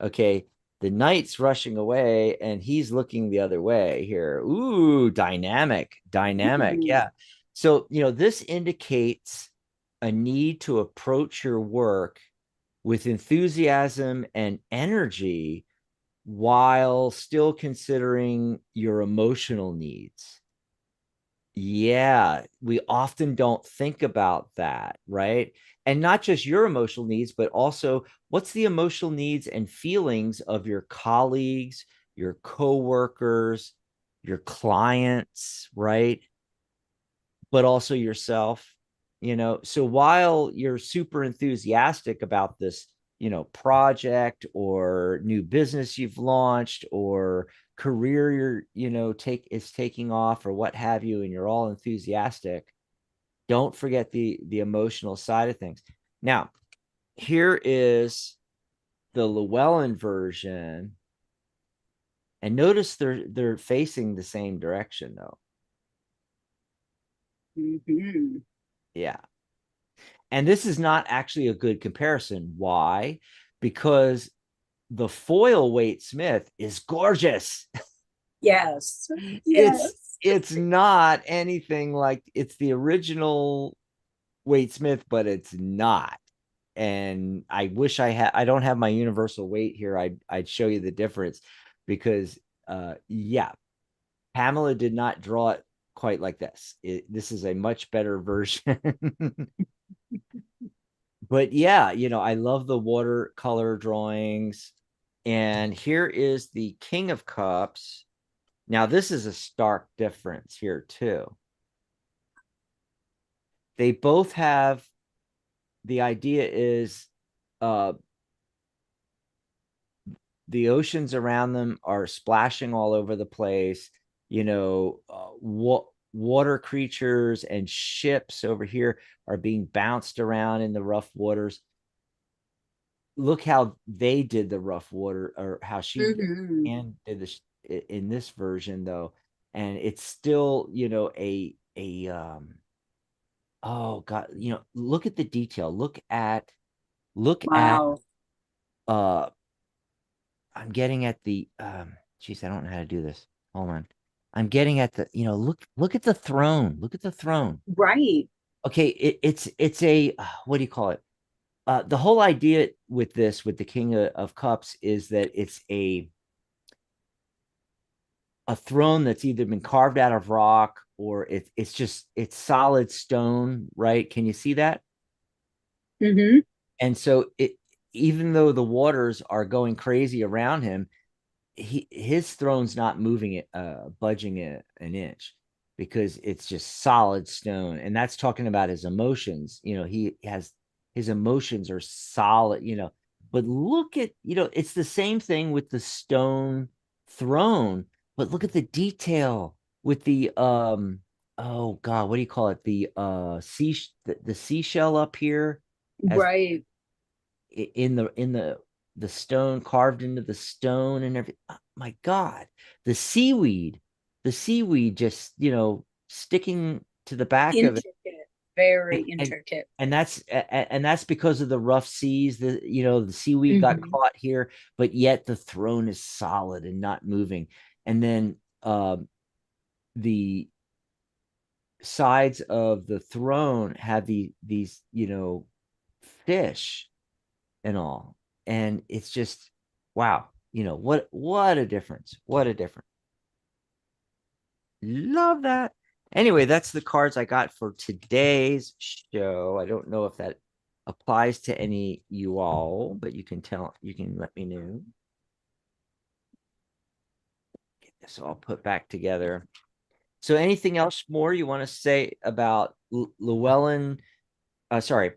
Okay. The knight's rushing away and he's looking the other way here. Ooh, dynamic. Ooh. Yeah. So, this indicates a need to approach your work with enthusiasm and energy while still considering your emotional needs. Yeah, we often don't think about that, right? And not just your emotional needs, but also what's the emotional needs and feelings of your colleagues, your coworkers, your clients, right? But also yourself, So while you're super enthusiastic about this, project or new business you've launched or career is taking off or what have you, and you're all enthusiastic, don't forget the emotional side of things. Now, here is the Llewellyn version, and notice they're facing the same direction though. Mm-hmm. Yeah. And this is not actually a good comparison. Why? Because the foil Waite Smith is gorgeous. Yes. It's Yes. it's not anything like it's the original Waite Smith, but it's not. And I wish I don't have my universal weight here. I'd show you the difference because yeah, Pamela did not draw it quite like this. This is a much better version. But yeah, I love the watercolor drawings. And here is the King of Cups. Now, this is a stark difference here, too. They both have the idea is uh, the oceans around them are splashing all over the place. Water creatures and ships over here are being bounced around in the rough waters. Look how they did the rough water, or how she Mm-hmm. and did this in this version though, and it's still a oh God, look at the detail. Look at Wow. uh I'm getting at the geez, I don't know how to do this. Hold on. I'm getting at the, look at the throne. Look at the throne. Right. Okay, it's a what do you call it? The whole idea with this, with the King of Cups, is that it's a throne that's either been carved out of rock or it's solid stone, right? Can you see that? Mm-hmm. And so even though the waters are going crazy around him, his throne's not moving it, budging it an inch, because it's just solid stone. And that's talking about his emotions. He has, his emotions are solid. But look at, it's the same thing with the stone throne, but look at the detail with the oh God, what do you call it? The seashell up here, as Right. in the stone, carved into the stone and everything. Oh, my God, the seaweed just sticking to the back of it, Intricate. Very and intricate. and that's because of the rough seas. The seaweed got Mm-hmm. caught here, but yet the throne is solid and not moving. And then the sides of the throne have these fish and all. And it's just, wow, what a difference. What a difference. Love that. Anyway, that's the cards I got for today's show. I don't know if that applies to any you all, but you can let me know. Get this all put back together. So anything else more you want to say about Llewellyn? Sorry,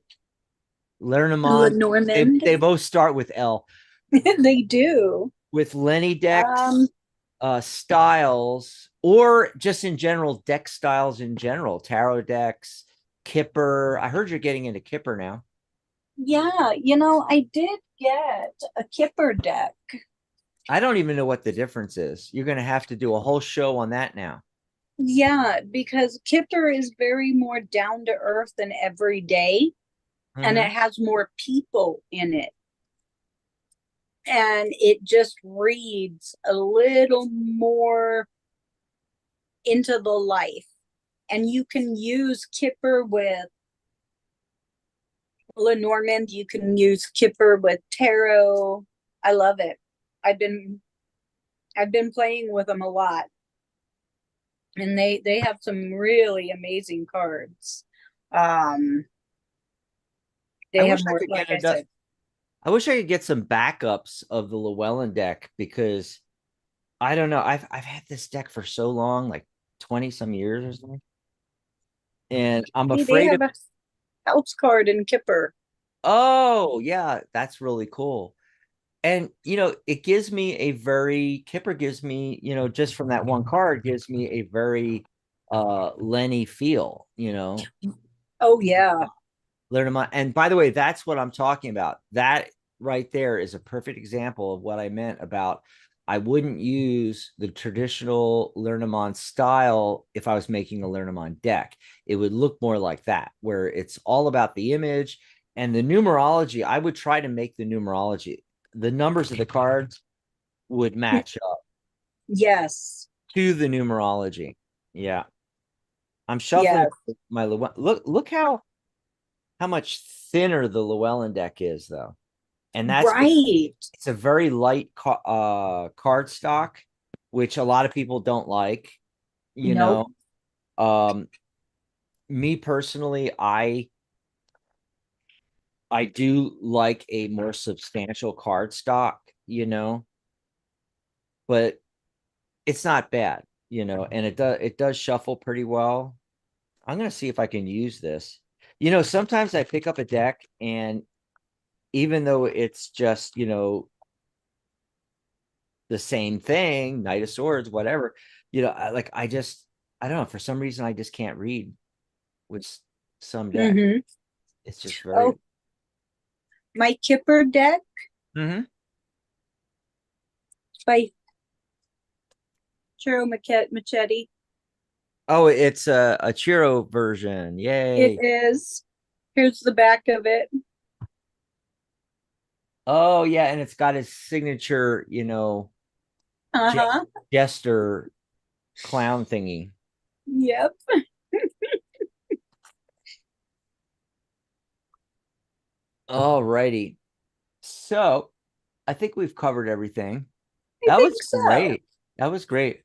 Lenormand. They, Lenormand. they both start with L. They do. With Lenny Um, decks, styles, or just in general, deck styles in general, tarot decks, Kipper. I heard you're getting into Kipper now. yeah, I did get a Kipper deck. I don't even know what the difference is. You're going to have to do a whole show on that now. Yeah, because Kipper is very more down to earth and everyday, and it Mm-hmm. has more people in it. And it just reads a little more into the life. And you can use Kipper with Lenormand, you can use Kipper with tarot. I love it. I've been I've been playing with them a lot. And they have some really amazing cards. Um I they have wish I more, could like get I it. said. I wish I could get some backups of the Llewellyn deck, because I don't know. I've had this deck for so long, like 20 some years or something. And I'm They afraid have of, a house card in Kipper. oh yeah, that's really cool. And it gives me a very, Kipper gives me, just from that one card, gives me a very Lenny feel. Oh yeah. Learn to mind. And by the way, that's what I'm talking about. That right there is a perfect example of what I meant about, I wouldn't use the traditional Lenormand style if I was making a Lenormand deck. It would look more like that, where it's all about the image and the numerology. I would try to make the numerology, the numbers of the cards would match up Yes. to the numerology. Yeah. I'm shuffling Yes. my look how much thinner the Llewellyn deck is, though. And that's because Right. it's a very light card stock, which a lot of people don't like. You Nope. know, um, me personally, I do like a more substantial card stock. But it's not bad. And it does shuffle pretty well. I'm gonna see if I can use this. Sometimes I pick up a deck, and even though it's just the same thing, Knight of Swords, whatever. I don't know. For some reason, I just can't read with some deck. Mm-hmm. It's just Oh, very. my Kipper deck Mhm. by Ciro Marchetti. Oh, it's a Ciro version. It Yay. is. Here's the back of it. Oh, yeah, and it's got his signature, Uh-huh. jester clown thingy. Yep. All righty. So I think we've covered everything. I That was think so. great. That was great.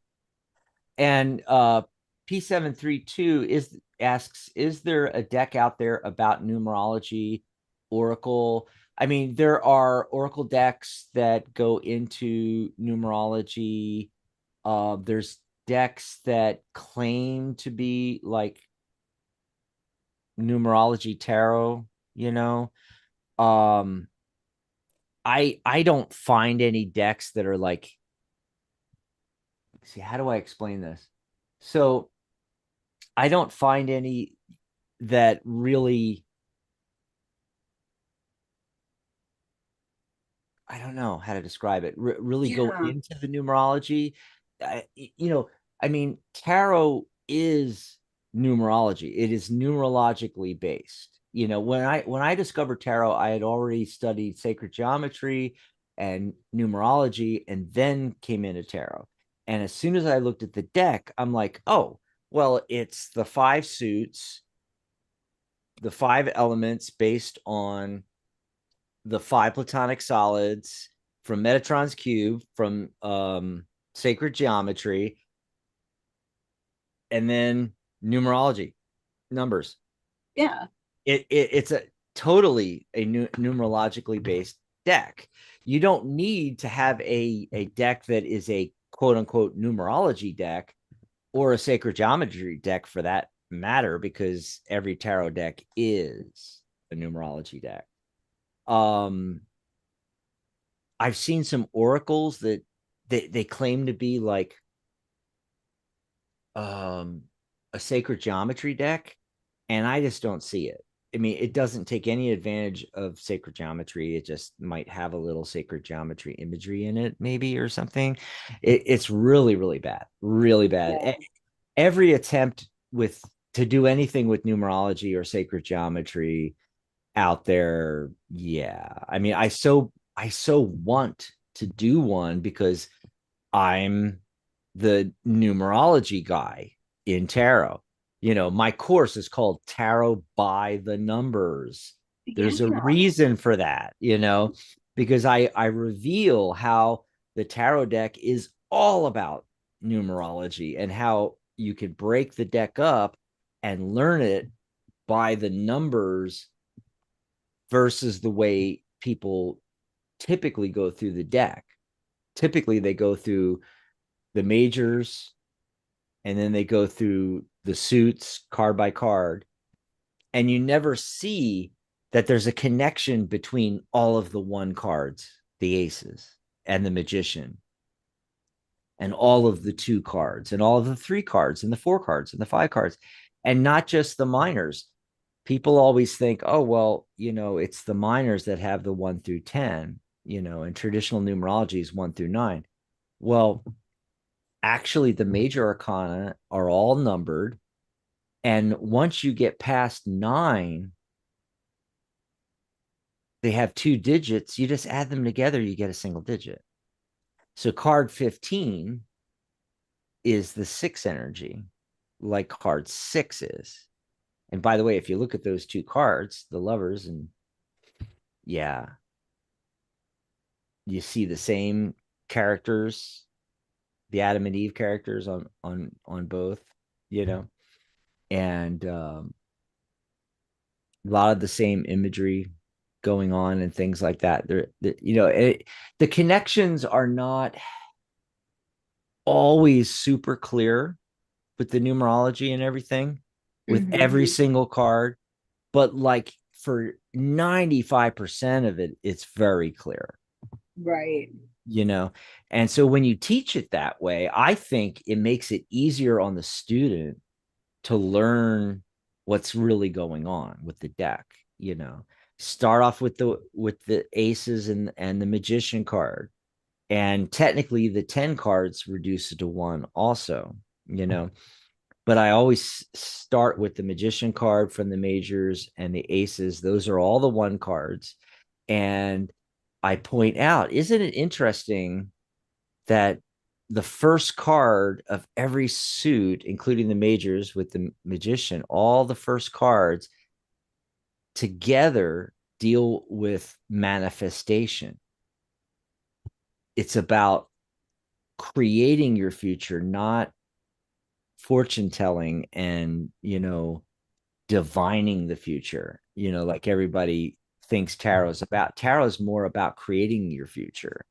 And P732 is asks, is there a deck out there about numerology, Oracle? I mean, there are Oracle decks that go into numerology. There's decks that claim to be like numerology tarot, you know. Um, I don't find any decks that are like, see, how do I explain this? So I don't find any that really, I don't know how to describe it, really go Yeah. into the numerology. You know, I mean, tarot is numerology. It is numerologically based. When I discovered tarot, I had already studied sacred geometry and numerology, and then came into tarot. And as soon as I looked at the deck, I'm like, oh, well, it's the five suits, the five elements based on the five platonic solids from Metatron's cube, from sacred geometry, and then numerology, numbers. Yeah. It's a totally a numerologically based deck. You don't need to have a deck that is a quote unquote numerology deck or a sacred geometry deck for that matter, because every tarot deck is a numerology deck. Um, I've seen some oracles that they claim to be like um a sacred geometry deck, and I just don't see it. I mean, it doesn't take any advantage of sacred geometry. It just might have a little sacred geometry imagery in it, maybe, or something. It's really, really bad, really bad. Yeah. Every attempt with to do anything with numerology or sacred geometry out there, yeah. I mean, I so want to do one because I'm the numerology guy in tarot. My course is called Tarot by the Numbers. There's a Yeah. reason for that, because I reveal how the tarot deck is all about numerology and how you could break the deck up and learn it by the numbers versus the way people typically go through the deck. Typically, they go through the majors and then they go through the suits card by card. And you never see that there's a connection between all of the one cards, the aces and the magician, and all of the two cards, and all of the three cards, and the four cards, and the five cards, and not just the minors. People always think, oh, well, it's the minors that have the 1 through 10, and traditional numerology is 1 through 9. Well, actually, the major arcana are all numbered. And once you get past 9, they have 2 digits. You just add them together, you get a single digit. So card 15 is the 6 energy, like card 6 is. And by the way, if you look at those two cards, the lovers, and yeah, you see the same characters, the Adam and Eve characters on both, you know, and a lot of the same imagery going on and things like that. The connections are not always super clear with the numerology and everything with Hmm. every single card, but like for 95% of it, it's very clear, Right. you know. And so when you teach it that way, I think it makes it easier on the student to learn what's really going on with the deck. Start off with the aces and the magician card, and technically the 10 cards reduce it to one also, you know. but I always start with the magician card from the majors and the aces. Those are all the one cards. And I point out, isn't it interesting that the first card of every suit, including the majors with the magician, all the first cards together deal with manifestation. It's about creating your future, not fortune telling and, divining the future, like everybody thinks tarot is about. Tarot is more about creating your future.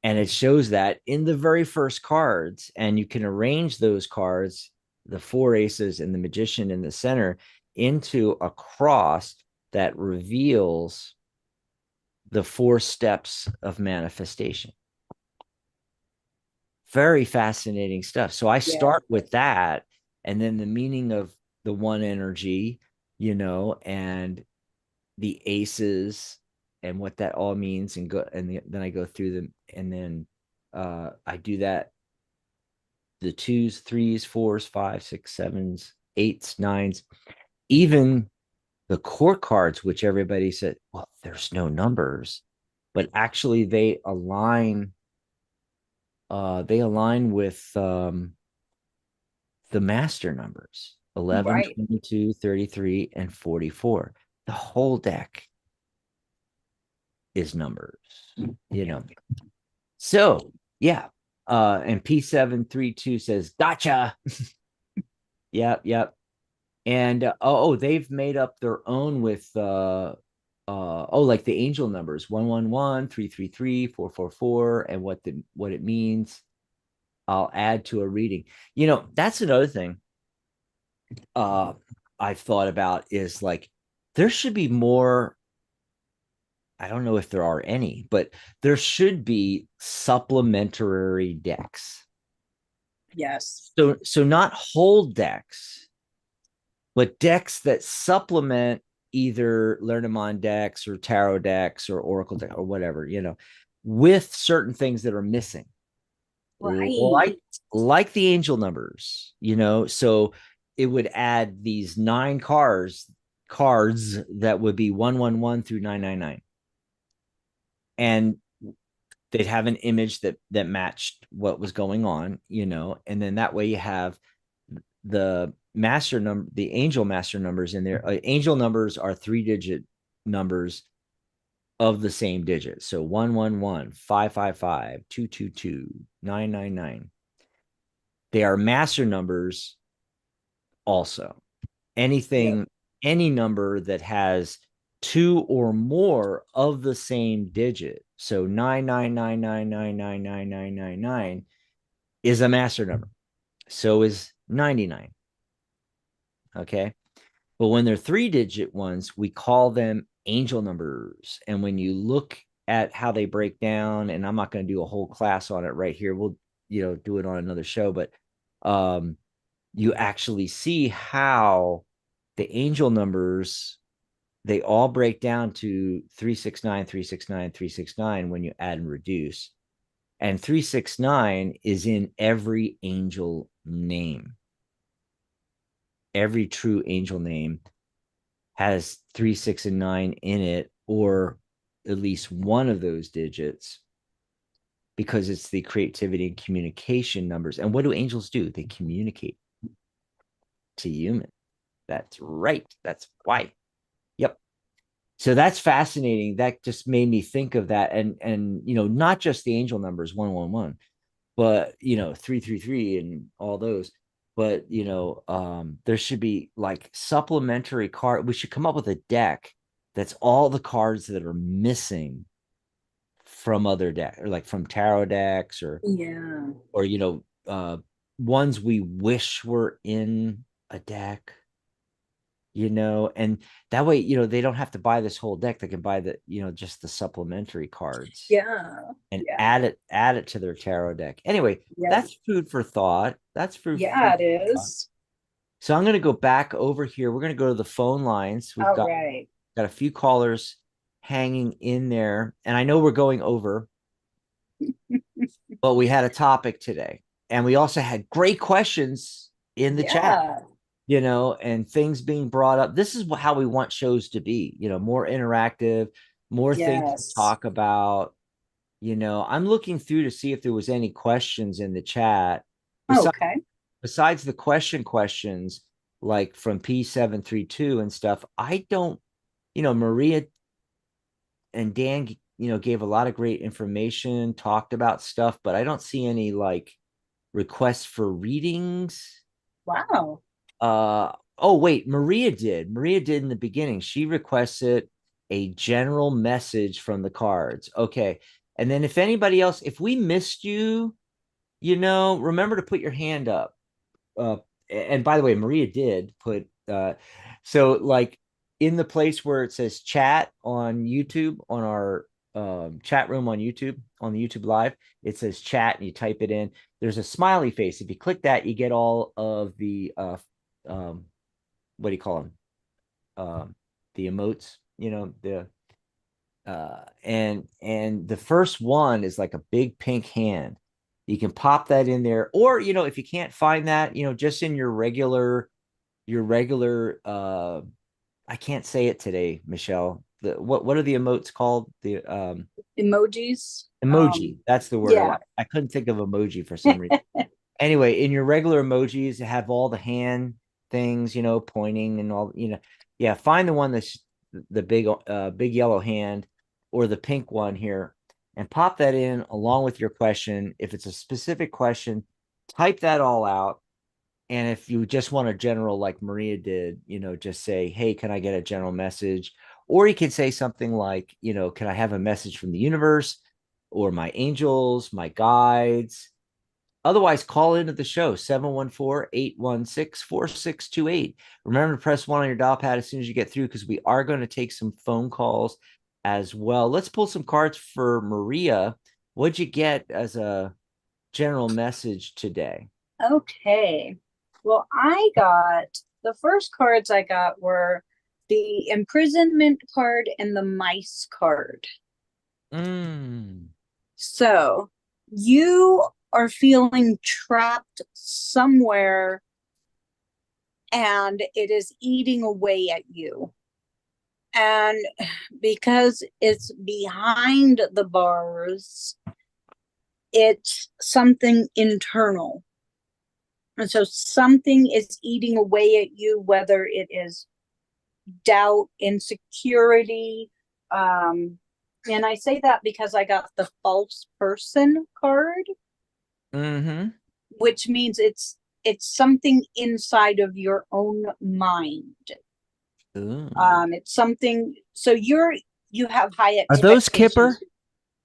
And it shows that in the very first cards, and you can arrange those cards, the four aces and the magician in the center, into a cross that reveals the four steps of manifestation. Very fascinating stuff. So I Yeah. start with that, and then the meaning of the one energy, and the aces and what that all means, and then I go through them, and then I do that, the twos, threes, fours, five, six, sevens, eights, nines, even the court cards, which everybody said, well, there's no numbers, but actually they align with the master numbers 11, Right. 22, 33, and 44. The whole deck is numbers, you know. So, yeah. And P732 says, gotcha. Yep, yep. And they've made up their own with like the angel numbers 111, 333, 444, and what it means. I'll add to a reading. That's another thing I've thought about is like there should be more. I don't know if there are any, but there should be supplementary decks. Yes. So not whole decks, but decks that supplement either Lenormand decks or tarot decks or oracle deck or whatever, with certain things that are missing. Right. Like the angel numbers, so it would add these 9 cards that would be 111 through 999, and they'd have an image that matched what was going on, and then that way you have the master number, the angel master numbers in there. Angel numbers are 3-digit numbers of the same digit. So 111, 555, 222, 999. They are master numbers also. Yep. Any number that has 2 or more of the same digit. So 999999999 is a master number. So is 99. Okay. But when they're 3-digit ones, we call them angel numbers. And when you look at how they break down, and I'm not going to do a whole class on it right here, we'll do it on another show, but you actually see how the angel numbers, they all break down to 369, 369, 369 when you add and reduce. And 369 is in every angel name. Every true angel name has 3, 6, and 9 in it, or at least one of those digits, because it's the creativity and communication numbers. And what do angels do? They communicate to human. That's right. That's why. Yep. So that's fascinating. That just made me think of that. And not just the angel numbers 111, but 333 and all those. But there should be like supplementary card. We should come up with a deck that's all the cards that are missing from other decks, or like from tarot decks, Yeah. or ones we wish were in a deck, and that way, they don't have to buy this whole deck. They can buy just the supplementary cards Yeah. and Yeah. add it to their tarot deck. Anyway, Yeah. that's food for thought. That's food Yeah, it for thought. is. So I'm going to go back over here. We're going to go to the phone lines. We've All got right. a few callers hanging in there, and I know we're going over, but we had a topic today, and we also had great questions in the chat, Yeah. and things being brought up. This is how we want shows to be, more interactive, more things to Yes. talk about. I'm looking through to see if there was any questions in the chat besides Okay. besides the questions like from P732 and stuff. I don't, Maria and Dan, gave a lot of great information, talked about stuff, but I don't see any like requests for readings. Wow. Oh wait, Maria did in the beginning. She requested a general message from the cards. Okay. And then if anybody else, if we missed you, remember to put your hand up. uh and by the way, Maria did put so like in the place where it says chat on YouTube, on our chat room on YouTube, on the YouTube live, it says chat and you type it in. There's a smiley face. If you click that, you get all of the um what do you call them, the emotes, the and the first one is like a big pink hand. You can pop that in there, or if you can't find that, just in your regular I can't say it today, Michelle. What are the emotes called? The Emojis. emoji. That's the word. Yeah. I couldn't think of emoji for some reason. Anyway, in your regular emojis, you have all the hand things, pointing and all, yeah, find the one that's the big yellow hand, or the pink one here, and pop that in along with your question. If it's a specific question, type that all out. And if you just want a general, like Maria did, just say, hey, can I get a general message? Or you can say something like, can I have a message from the universe or my angels, my guides? Otherwise, call into the show, 714-816-4628. Remember to press 1 on your dial pad as soon as you get through, because we are going to take some phone calls as well. Let's pull some cards for Maria. What'd you get as a general message today? Okay. Well, the first cards I got were the imprisonment card and the mice card. Mm. So you are feeling trapped somewhere and it is eating away at you. And because it's behind the bars, it's something internal. And so something is eating away at you, whether it is doubt, insecurity. And I say that because I got the false person card, Mm-hmm. which means it's something inside of your own mind. Ooh. It's something, so you have high Are those expectations. Kipper?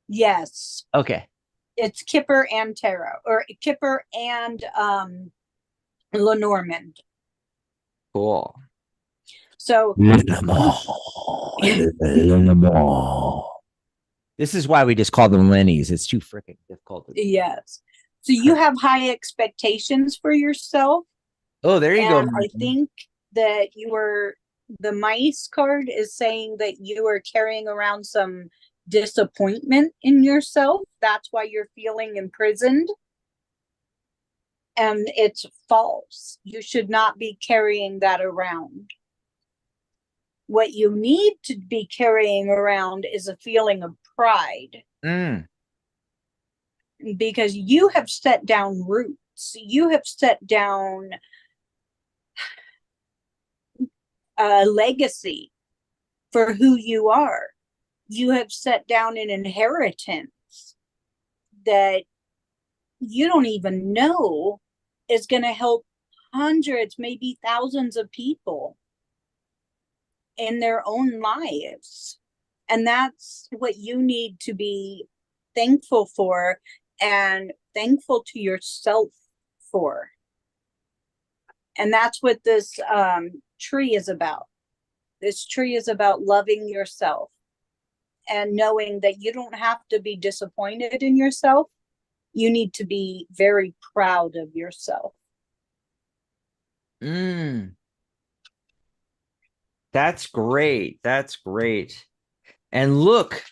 Yes, Okay. it's Kipper and Tarot, or Kipper and Lenormand. Cool. So This is why we just call them Lennies. It's too freaking difficult. yes. So you have high expectations for yourself. Oh, there you go. And I think that the mice card is saying that you are carrying around some disappointment in yourself. That's why you're feeling imprisoned. And it's false. You should not be carrying that around. What you need to be carrying around is a feeling of pride. Mm. Because you have set down roots. You have set down a legacy for who you are. You have set down an inheritance that you don't even know is going to help hundreds, maybe thousands of people in their own lives. And that's what you need to be thankful for, and thankful to yourself for. And that's what this tree is about. This tree is about loving yourself and knowing that you don't have to be disappointed in yourself. You need to be very proud of yourself. That's great. That's great. And look,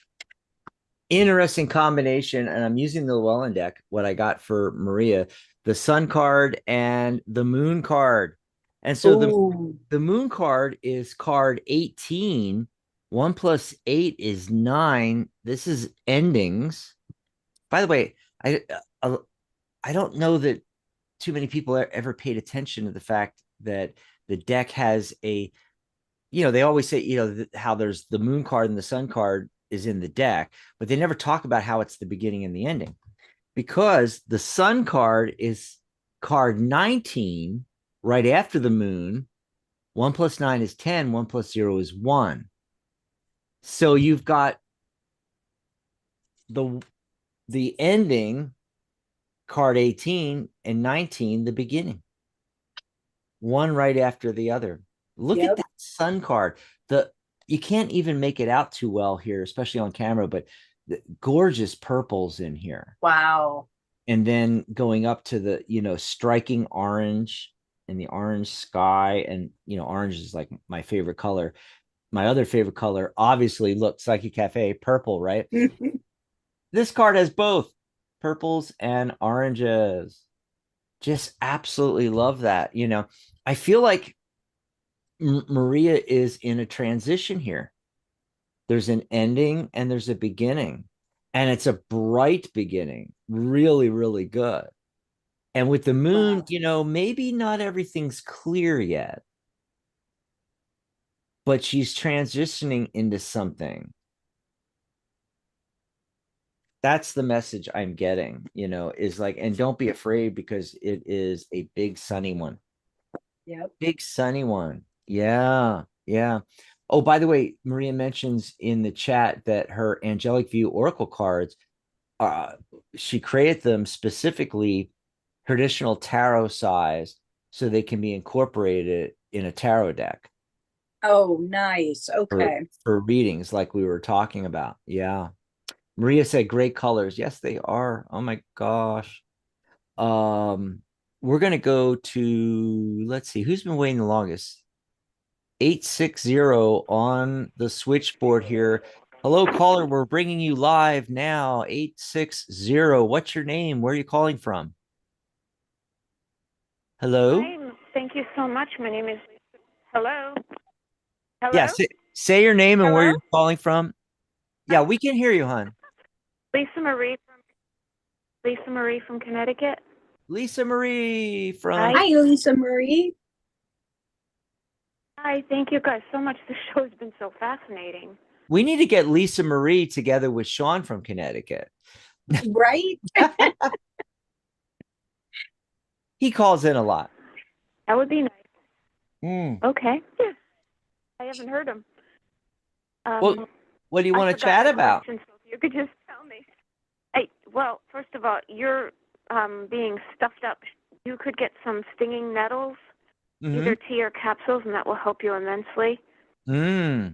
interesting combination. And I'm using the Llewellyn deck, what I got for Maria, the Sun card and the Moon card. And so Ooh. the Moon card is card 18. 1 plus 8 is 9. This is endings. By the way, uh, I don't know that too many people ever paid attention to the fact that the deck has they always say, how there's the Moon card and the Sun card is in the deck, but they never talk about how it's the beginning and the ending, because the Sun card is card 19 right after the Moon. 1 plus 9 is 10. 1 plus 0 is 1. So you've got the ending, card 18, and 19, the beginning, one right after the other. Look at Yep. that Sun card. You can't even make it out too well here, especially on camera, but the gorgeous purples in here. Wow. And then going up to the, striking orange and the orange sky. And, orange is like my favorite color. My other favorite color, obviously, look, Psychic Cafe, purple, right? This card has both purples and oranges. Just absolutely love that. I feel like Maria is in a transition here. There's an ending and there's a beginning, and it's a bright beginning, really, really good. And with the Moon, Wow. maybe not everything's clear yet, but she's transitioning into something. That's the message I'm getting, is like, and don't be afraid, because it is a big sunny one. Yep. Big sunny one. Yeah. Yeah. Oh, by the way, Maria mentions in the chat that her angelic view oracle cards, uh, she created them specifically traditional tarot size so they can be incorporated in a tarot deck Oh, nice. for Okay. for readings like we were talking about. Yeah. Maria said great colors. Yes, they are. Oh my gosh. Um, we're gonna go to, let's see, who's been waiting the longest? 860 on the switchboard here. Hello, caller. We're bringing you live now. 860. What's your name? Where are you calling from? Hello? Hi, thank you so much. My name is. Hello. Yeah, Hello. say your name and where Hello. you're calling from. Yeah, we can hear you, hon. Lisa Marie from Connecticut. Lisa Marie from. Hi. Hi, Lisa Marie. Hi. Thank you guys so much. The show has been so fascinating. We need to get Lisa Marie together with Sean from Connecticut. Right? He calls in a lot. That would be nice. Mm. Okay. Yeah. I haven't heard him. What do you I want to forgot chat my about? question, so if you could just tell me. Well, first of all, you're being stuffed up. You could get some stinging nettles, either tea or capsules, and that will help you immensely. Yeah,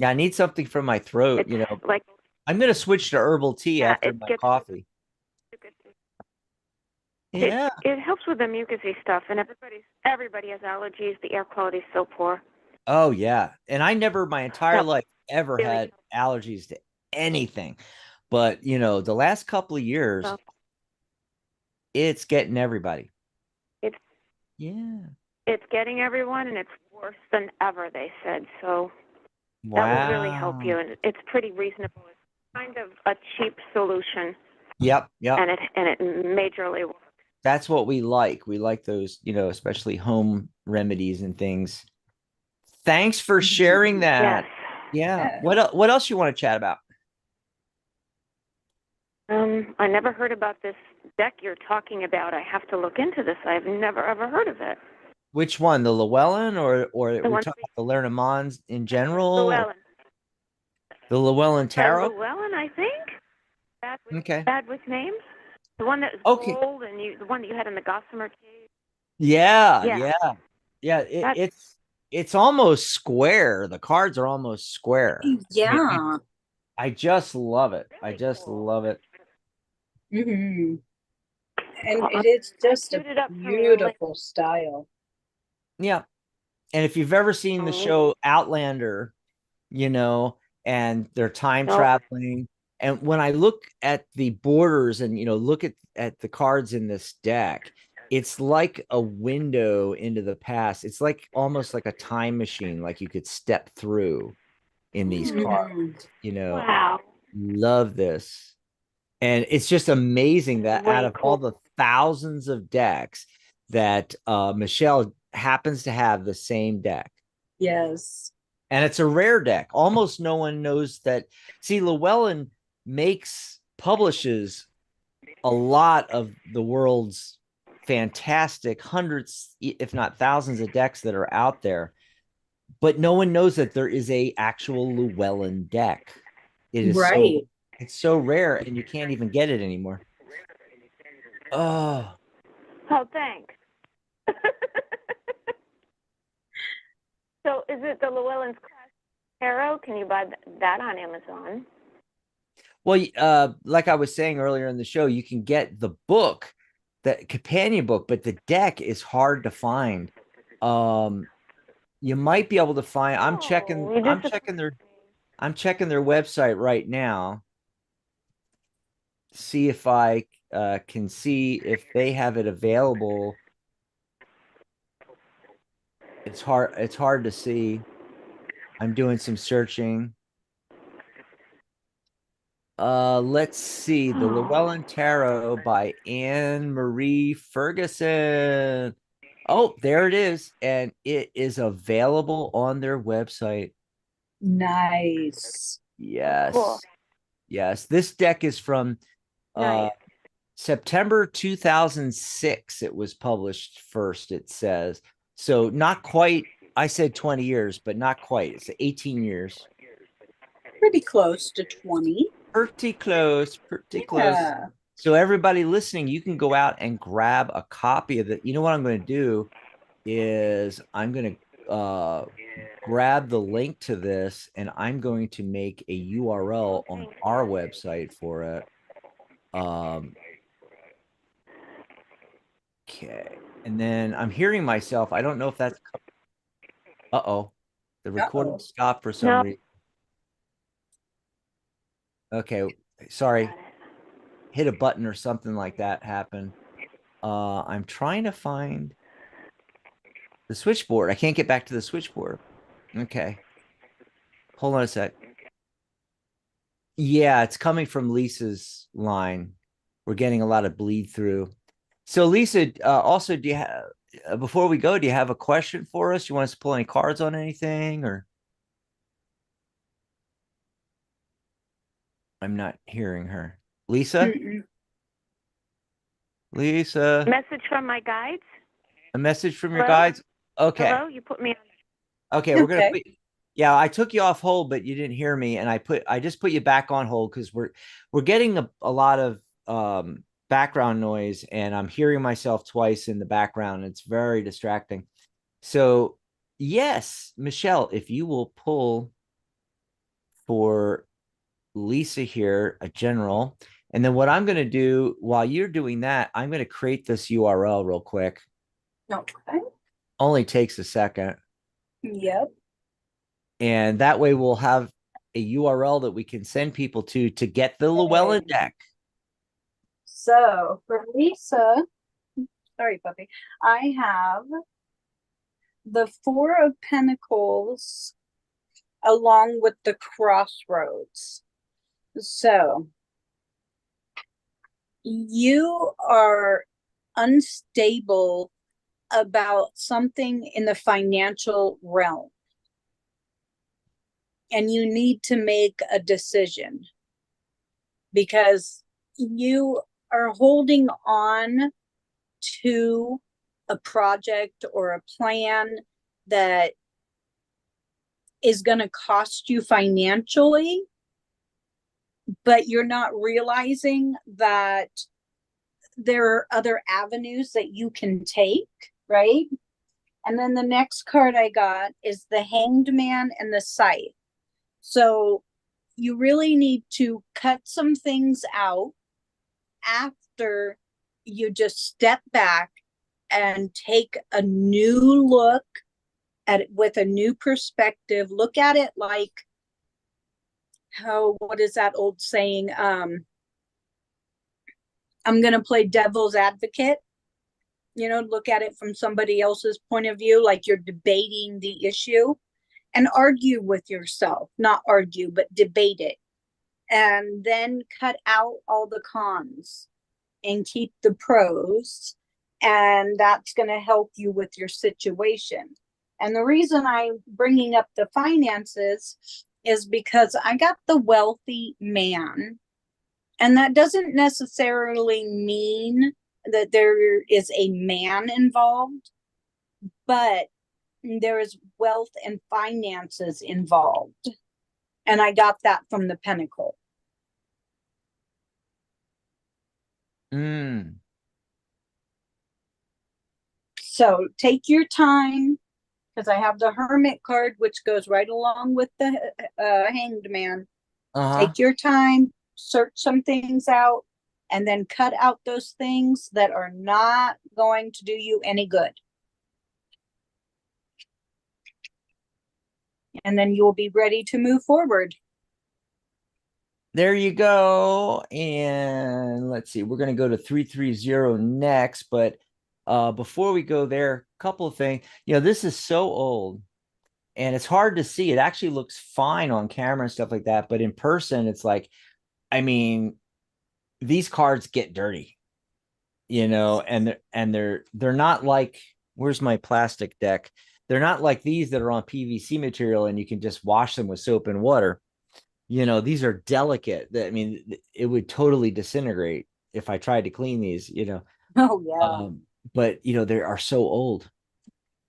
I need something for my throat. It's like, I'm going to switch to herbal tea yeah, after it my gets coffee. Yeah. It helps with the mucusy stuff, and everybody has allergies. The air quality is so poor. Oh, yeah. And I never, my entire That life, ever really had allergies to anything. But, the last couple of years, helps. it's getting everybody. It's Yeah. it's getting everyone, and it's worse than ever. They said so. That will really help Wow. you, and it's pretty reasonable. It's kind of a cheap solution, Yep. and it majorly works. That's what we like. We like those, especially home remedies and things. Thanks for sharing Yes. that. Yeah. Yeah. What else you want to chat about? I never heard about this deck you're talking about. I have to look into this. I've never ever heard of it. Which one, the Llewellyn, or The we one talking about the Lenormands in general? Llewellyn. The Llewellyn Tarot? Llewellyn, I think. Okay. Bad with names. The one that was Okay. gold, and the one that you had in the Gossamer cave. Yeah, Yeah. yeah. Yeah, it's almost square. The cards are almost square. Yeah. I just love it. I Really just cool. love it. And it is just a beautiful style. Yeah. And if you've ever seen the show Outlander, and they're time traveling, And when I look at the borders and, look at the cards in this deck, it's like a window into the past. It's like almost like a time machine, like you could step through in these cards. Wow. Love this. And it's just amazing that out Way of all cool. the thousands of decks that Michelle happens to have the same deck. Yes. And it's a rare deck. Almost no one knows that. See, Llewellyn publishes a lot of the world's fantastic hundreds, if not thousands of decks that are out there. But no one knows that there is a actual Llewellyn deck. It is Right. it's so rare, and you can't even get it anymore. Oh, Thanks. So is it the Llewellyn's Tarot? Can you buy that on Amazon? well, like I was saying earlier in the show, you can get the book, the companion book, but the deck is hard to find. You might be able to find. I'm checking their website right now. See if I can see if they have it available. It's hard to see. I'm doing some searching. Let's see. The Llewellyn Tarot by Anne Marie Ferguson. Oh, there it is. And it is available on their website. Nice. Yes. Cool. Yes. This deck is from Nice. September 2006. It was published first, it says. So not quite, I said 20 years, but not quite. It's 18 years. Pretty close to 20. Pretty close. Pretty close. Yeah. So everybody listening, you can go out and grab a copy of it. You know what I'm going to do is I'm going to grab the link to this, and I'm going to make a URL on our website for it. Okay. And then I'm hearing myself. I don't know if that's. Uh-oh. The recording stopped for some reason. Okay. Sorry. Hit a button or something like that happened. I'm trying to find the switchboard. I can't get back to the switchboard. Okay. Hold on a sec. Yeah, it's coming from Lisa's line. We're getting a lot of bleed through. So Lisa, also, do you have, before we go, do you have a question for us? You want us to pull any cards on anything, or? I'm not hearing her. Lisa? Mm-mm. Lisa? Message from my guides? A message from your Hello? guides? Okay. Hello? You put me on. Okay, we're gonna put, yeah, I took you off hold, but you didn't hear me, and I just put you back on hold because we're getting a lot of background noise, and I'm hearing myself twice in the background. It's very distracting. So yes, Michelle, if you will pull for Lisa here, a general, and then what I'm going to do while you're doing that, I'm going to create this URL real quick. Okay. Only takes a second. Yep. And that way we'll have a URL that we can send people to get the Llewellyn deck. So for Lisa, sorry, puppy, I have the Four of Pentacles along with the Crossroads. So you are unstable about something in the financial realm, and you need to make a decision because you are holding on to a project or a plan that is going to cost you financially, but you're not realizing that there are other avenues that you can take, right? And then the next card I got is the Hanged Man and the Scythe. So you really need to cut some things out after you just step back and take a new look at it with a new perspective. Look at it like oh, what is that old saying? I'm going to play devil's advocate, look at it from somebody else's point of view, like you're debating the issue, and argue with yourself, not argue, but debate it. And then cut out all the cons and keep the pros. And that's going to help you with your situation. And the reason I'm bringing up the finances is because I got the wealthy man. And that doesn't necessarily mean that there is a man involved, but there is wealth and finances involved. And I got that from the Pentacle. So take your time, because I have the Hermit card, which goes right along with the Hanged Man. Take your time, search some things out, and then cut out those things that are not going to do you any good. And then you'll be ready to move forward. There you go. And let's see, we're going to go to 330 next. But before we go there, a couple of things. This is so old and it's hard to see. It actually looks fine on camera and stuff like that. But in person, it's like, I mean, these cards get dirty, and they're not like, where's my plastic deck? They're not like these that are on PVC material and you can just wash them with soap and water. These are delicate. I mean, it would totally disintegrate if I tried to clean these, Oh, yeah. But they are so old,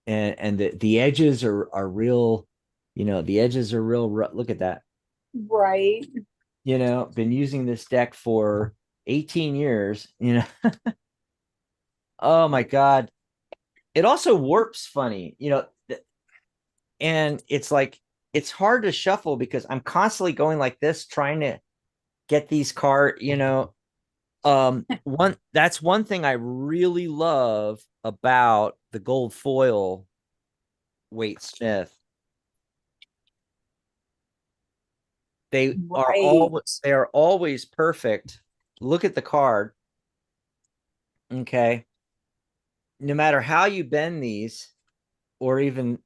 and the edges are real, the edges are real. Look at that. Right. Been using this deck for 18 years, Oh my God. It also warps funny, and it's like, it's hard to shuffle because I'm constantly going like this, trying to get these cards, that's one thing I really love about the gold foil Waite Smith. They are always perfect. Look at the card. Okay. No matter how you bend these, or even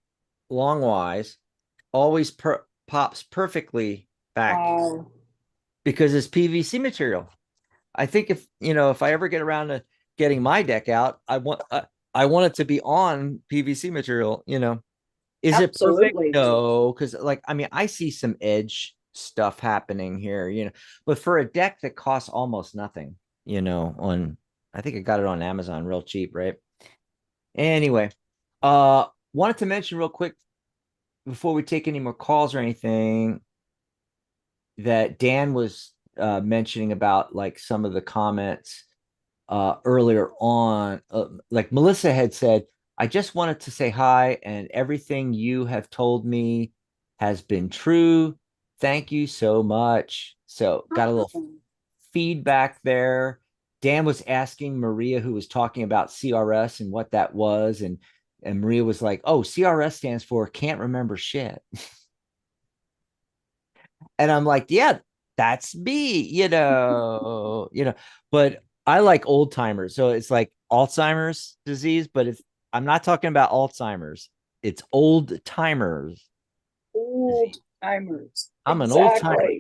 longwise, always pops perfectly back because it's PVC material. I think if I ever get around to getting my deck out, I want it to be on PVC material. Is it perfect? No, because I see some edge stuff happening here. But for a deck that costs almost nothing, I think I got it on Amazon real cheap, right? Anyway, wanted to mention real quick before we take any more calls or anything that Dan was mentioning about like some of the comments earlier on. Like Melissa had said, I just wanted to say hi, and everything you have told me has been true. Thank you so much. So got a little feedback there. Dan was asking Maria, who was talking about CRS and what that was, and Maria was like, "Oh, CRS stands for can't remember shit." And I'm like, "Yeah, that's me, But I like old timers, so it's like Alzheimer's disease, but I'm not talking about Alzheimer's. It's old timers. Old timers. I'm an old timer.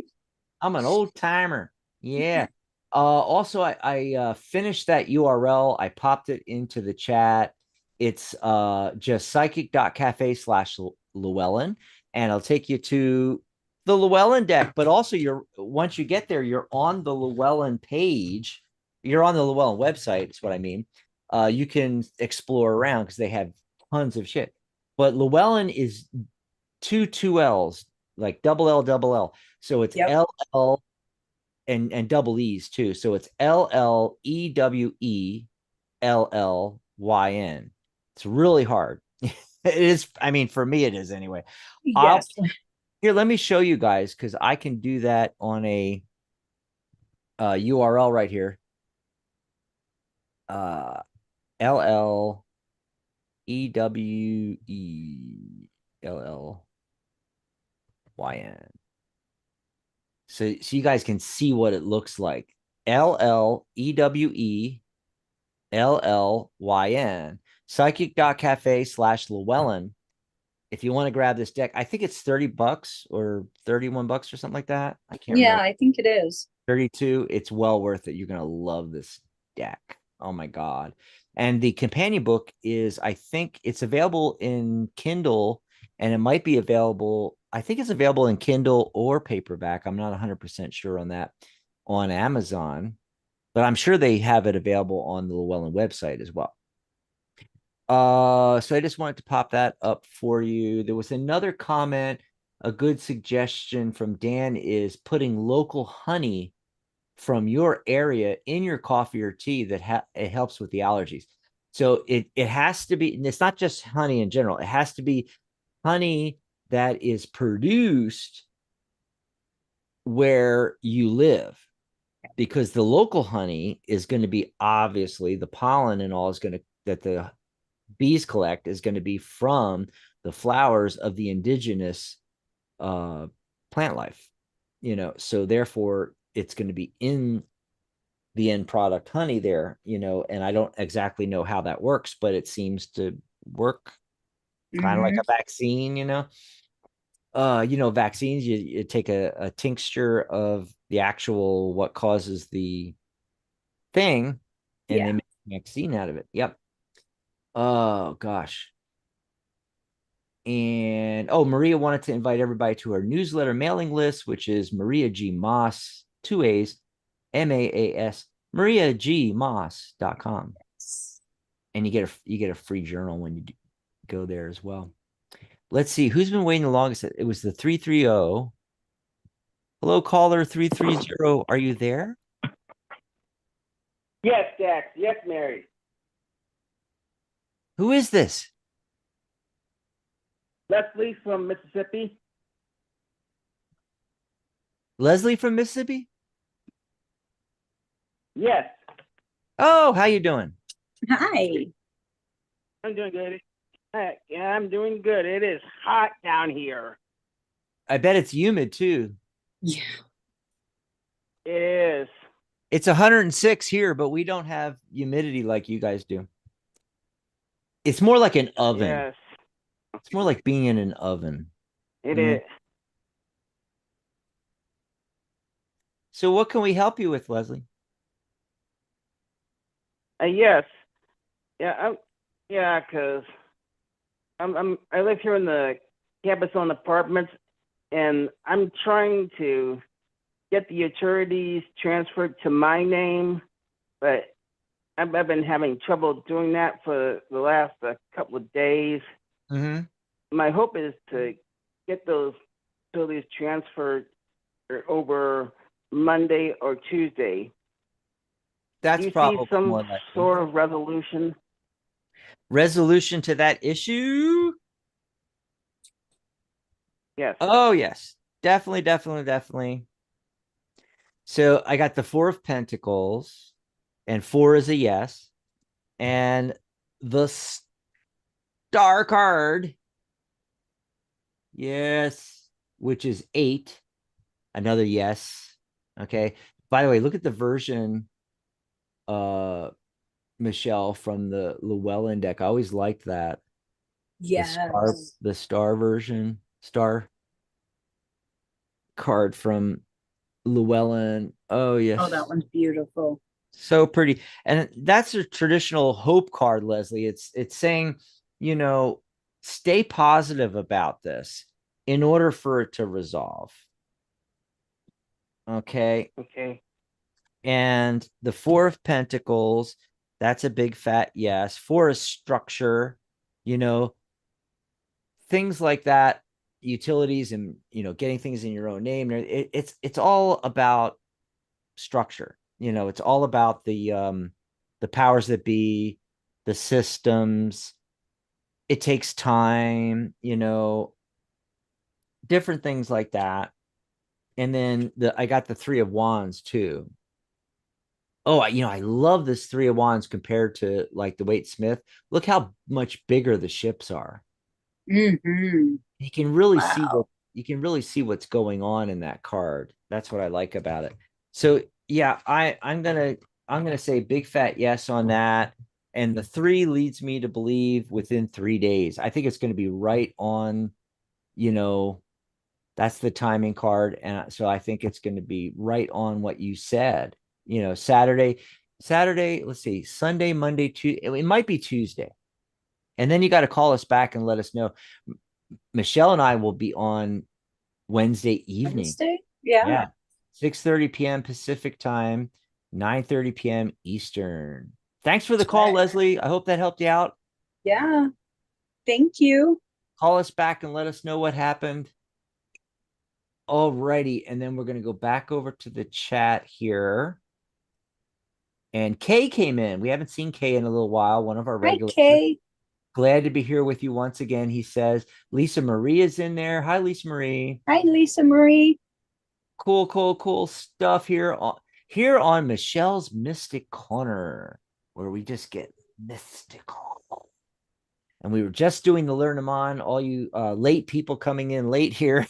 I'm an old timer. Yeah. Also, I finished that URL. I popped it into the chat. It's just psychic.cafe/Llewellyn, and I'll take you to the Llewellyn deck. But also, once you get there, you're on the Llewellyn page. You're on the Llewellyn website. Is what I mean. You can explore around because they have tons of shit. But Llewellyn is two L's, like double L, double L. So it's LL and double E's too. So it's LLEWELLYN. It's really hard. It is. I mean, for me, it is anyway. Yes. Here, let me show you guys because I can do that on a URL right here. LLEWELLYN. So you guys can see what it looks like. LLEWELLYN. Psychic.cafe/Llewellyn. If you want to grab this deck, I think it's $30 or $31 or something like that. I can't Yeah, remember. I think it is. 32. It's well worth it. You're gonna love this deck. Oh my god. And the companion book is, I think it's available in Kindle, and it might be available. I think it's available in Kindle or paperback. I'm not 100% sure on that on Amazon, but I'm sure they have it available on the Llewellyn website as well. So I just wanted to pop that up for you. There was another comment. A good suggestion from Dan is putting local honey from your area in your coffee or tea that it helps with the allergies. So it has to be, and it's not just honey in general. It has to be honey that is produced where you live, because the local honey is going to be, obviously the pollen and all is going to, that the bees collect, is going to be from the flowers of the indigenous plant life, so therefore it's going to be in the end product honey there, and I don't exactly know how that works, but it seems to work kind of like Mhm. a vaccine. Vaccines, you take a tincture of the actual what causes the thing, and they Yeah. make a vaccine out of it. Yep. Oh gosh. And Maria wanted to invite everybody to her newsletter mailing list, which is Maria G. Moss, 2 A's, MAAS, mariagmoss.com. And you get a free journal when you go there as well. Let's see who's been waiting the longest. It was the 330. Hello, caller 330. Are you there? Yes, Dax. Yes, Mary. Who is this? Leslie from Mississippi. Leslie from Mississippi? Yes. Oh, how you doing? Hi. I'm doing good. Yeah, I'm doing good. It is hot down here. I bet it's humid too. Yeah. It is. It's 106 here, but we don't have humidity like you guys do. It's more like an oven. Yes. It's more like being in an oven. It is. So what can we help you with, Leslie? Yes. Yeah. Because I live here in the campus on apartments, and I'm trying to get the utilities transferred to my name, but I've been having trouble doing that for the last couple of days. Mm-hmm. My hope is to get those utilities transferred over Monday or Tuesday. That's Do you probably see some more likely. sort of resolution? Resolution to that issue? Yes. Oh, yes. Definitely, definitely, definitely. So I got the 4 of Pentacles, and 4 is a yes. And the star card, yes, which is 8, another yes. Okay. By the way, look at the version, Michelle, from the Llewellyn deck. I always liked that. Yes. The star version, star card from Llewellyn. Oh, yes. Oh, that one's beautiful. So pretty. And that's a traditional hope card, Leslie. It's saying, stay positive about this in order for it to resolve. Okay. Okay. And the 4 of Pentacles, that's a big fat yes. 4 is structure, things like that, utilities, and getting things in your own name. It's all about structure. It's all about the powers that be, the systems. It takes time, different things like that. And then I got the 3 of Wands too. Oh, I love this 3 of Wands compared to like the Waite Smith. Look how much bigger the ships are. Mm-hmm. You can really see Wow. you can really see what's going on in that card. That's what I like about it. So yeah, I'm gonna say big fat yes on that. And the 3 leads me to believe within 3 days. I think it's going to be right on, you know, that's the timing card. And so I think it's going to be right on what you said. Saturday, let's see, Sunday, Monday, Tuesday. It might be Tuesday. And then you got to call us back and let us know. Michelle and I will be on Wednesday evening. Wednesday? Yeah. 6:30 p.m. Pacific time, 9:30 p.m. Eastern. Thanks for the call, Leslie. I hope that helped you out. Yeah. Thank you. Call us back and let us know what happened. Alrighty. And then we're going to go back over to the chat here. And Kay came in. We haven't seen Kay in a little while. One of our regulars. Hi, Kay. Glad to be here with you once again. He says, Lisa Marie is in there. Hi, Lisa Marie. Hi, Lisa Marie. Cool stuff here on Michelle's Mystic Corner, where we just get mystical. And we were just doing the Lenormand. All you late people coming in late here.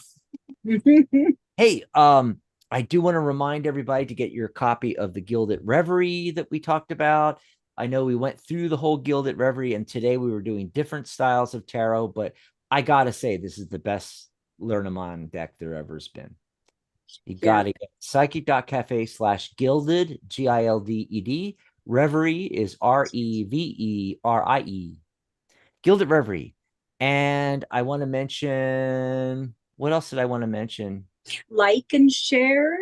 Hey, I do want to remind everybody to get your copy of the Gilded Reverie that we talked about. I know we went through the whole Gilded Reverie, and today we were doing different styles of tarot, but I gotta say, this is the best Lenormand deck there ever's been. You gotta get psychic.cafe/gilded, Gilded. Reverie is Reverie. Gilded Reverie. And I want to mention, what else did I want to mention? Like and share.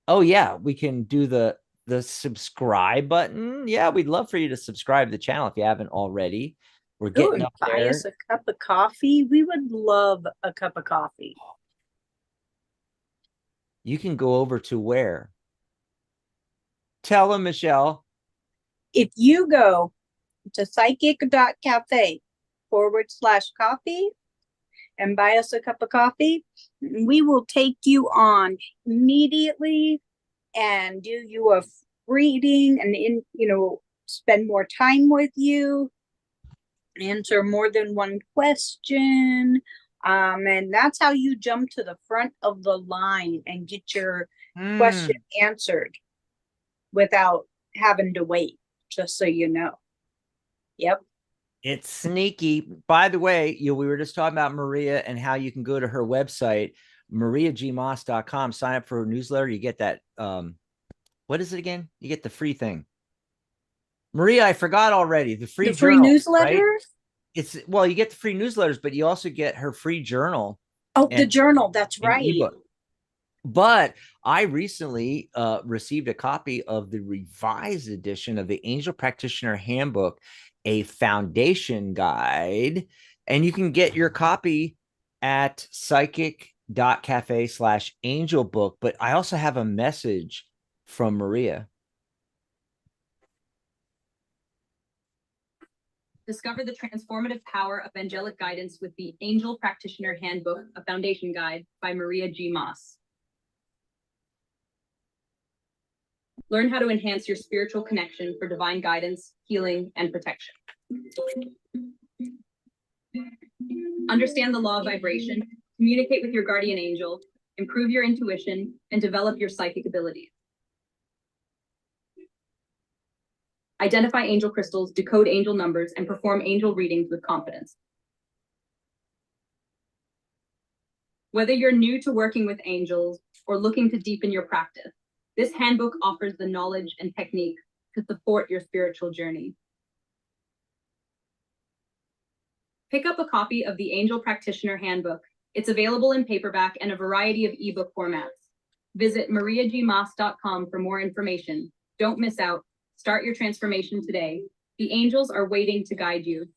Oh yeah, we can do the subscribe button. Yeah, we'd love for you to subscribe to the channel if you haven't already. We're getting up buy there. us a cup of coffee. We would love a cup of coffee. You can go over to where? Tell them, Michelle. If you go to psychic.cafe/coffee and buy us a cup of coffee, we will take you on immediately and do you a reading and spend more time with you, answer more than one question, and that's how you jump to the front of the line and get your question answered without having to wait, just so you know. Yep. It's sneaky. By the way, we were just talking about Maria and how you can go to her website, mariagmoss.com, sign up for her newsletter. You get that. What is it again? You get the free thing. Maria, I forgot already. The free newsletter. Right? You get the free newsletters, but you also get her free journal. Oh, the journal. That's right. Ebook. But I recently received a copy of the revised edition of the Angel Practitioner Handbook, a foundation guide, and you can get your copy at psychic.cafe/angelbook. But I also have a message from Maria. Discover the transformative power of angelic guidance with the Angel Practitioner Handbook, a foundation guide by Maria G. Moss. Learn how to enhance your spiritual connection for divine guidance, healing, and protection. Understand the law of vibration, communicate with your guardian angel, improve your intuition, and develop your psychic abilities. Identify angel crystals, decode angel numbers, and perform angel readings with confidence. Whether you're new to working with angels or looking to deepen your practice, this handbook offers the knowledge and technique to support your spiritual journey. Pick up a copy of the Angel Practitioner Handbook. It's available in paperback and a variety of ebook formats. Visit mariagmoss.com for more information. Don't miss out. Start your transformation today. The angels are waiting to guide you.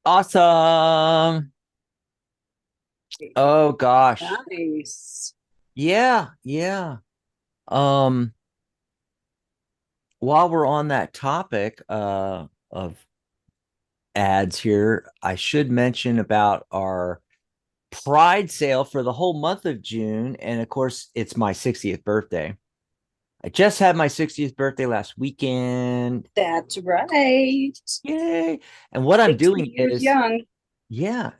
Awesome. Oh gosh. Nice. Yeah. While we're on that topic of ads here, I should mention about our Pride sale for the whole month of June. And of course, it's my 60th birthday. I just had my 60th birthday last weekend. That's right. Yay. And what I'm 60 doing years is, young. yeah.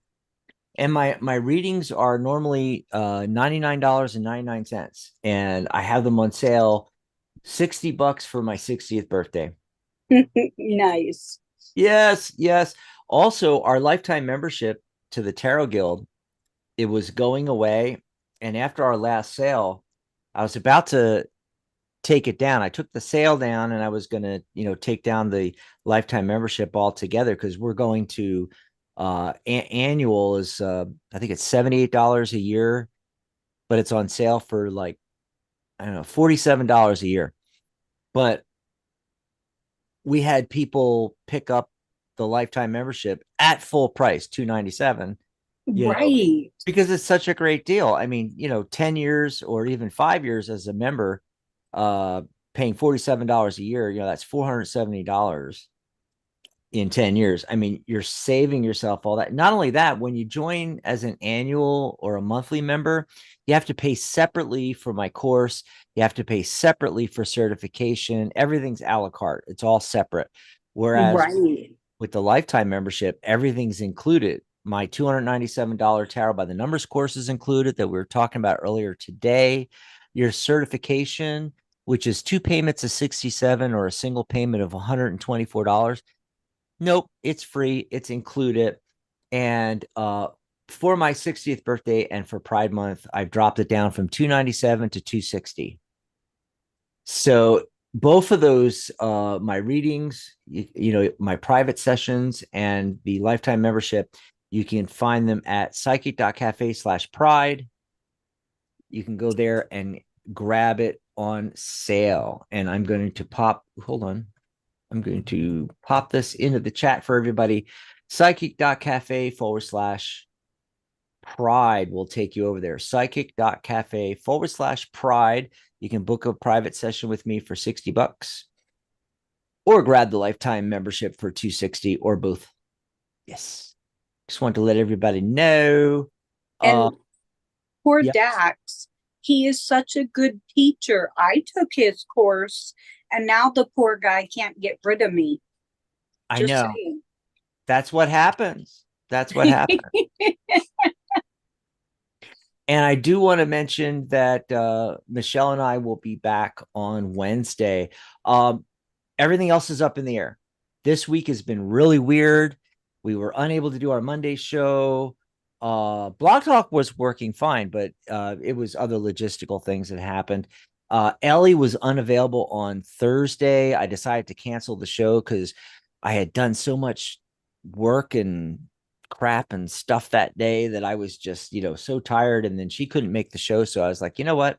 And my readings are normally $99.99. And I have them on sale, $60 for my 60th birthday. Nice. Yes, yes. Also, our lifetime membership to the Tarot Guild, it was going away. And after our last sale, I was about to take it down. I took the sale down and I was going to, take down the lifetime membership altogether because we're going to annual is I think it's $78 a year, but it's on sale for like, I don't know, $47 a year. But we had people pick up the lifetime membership at full price, $297, Right. because it's such a great deal. I mean, 10 years or even 5 years as a member, uh, paying $47 a year, that's $470 in 10 years. I mean, you're saving yourself all that. Not only that, when you join as an annual or a monthly member, you have to pay separately for my course. You have to pay separately for certification. Everything's a la carte. It's all separate. Whereas Right. with the lifetime membership, everything's included. My $297 Tarot by the Numbers course is included that we were talking about earlier today. Your certification, which is two payments of 67 or a single payment of $124. Nope, it's free. It's included. And for my 60th birthday and for Pride Month, I've dropped it down from 297 to 260. So both of those, my readings, my private sessions and the lifetime membership, you can find them at psychic.cafe/pride. You can go there and grab it on sale. And I'm going to hold on. I'm going to pop this into the chat for everybody. Psychic.cafe/pride will take you over there. Psychic.cafe/pride. You can book a private session with me for $60 or grab the lifetime membership for $260 or both. Yes. Just want to let everybody know. And poor Yeah, Dax, he is such a good teacher. I took his course and now the poor guy can't get rid of me. I Just know. saying. That's what happens. That's what happens. And I do want to mention that Michelle and I will be back on Wednesday. Everything else is up in the air. This week has been really weird. We were unable to do our Monday show. Blog Talk was working fine, but it was other logistical things that happened. Ellie was unavailable on Thursday. I decided to cancel the show because I had done so much work and crap and stuff that day that I was just, so tired. And then she couldn't make the show. So I was like, you know what?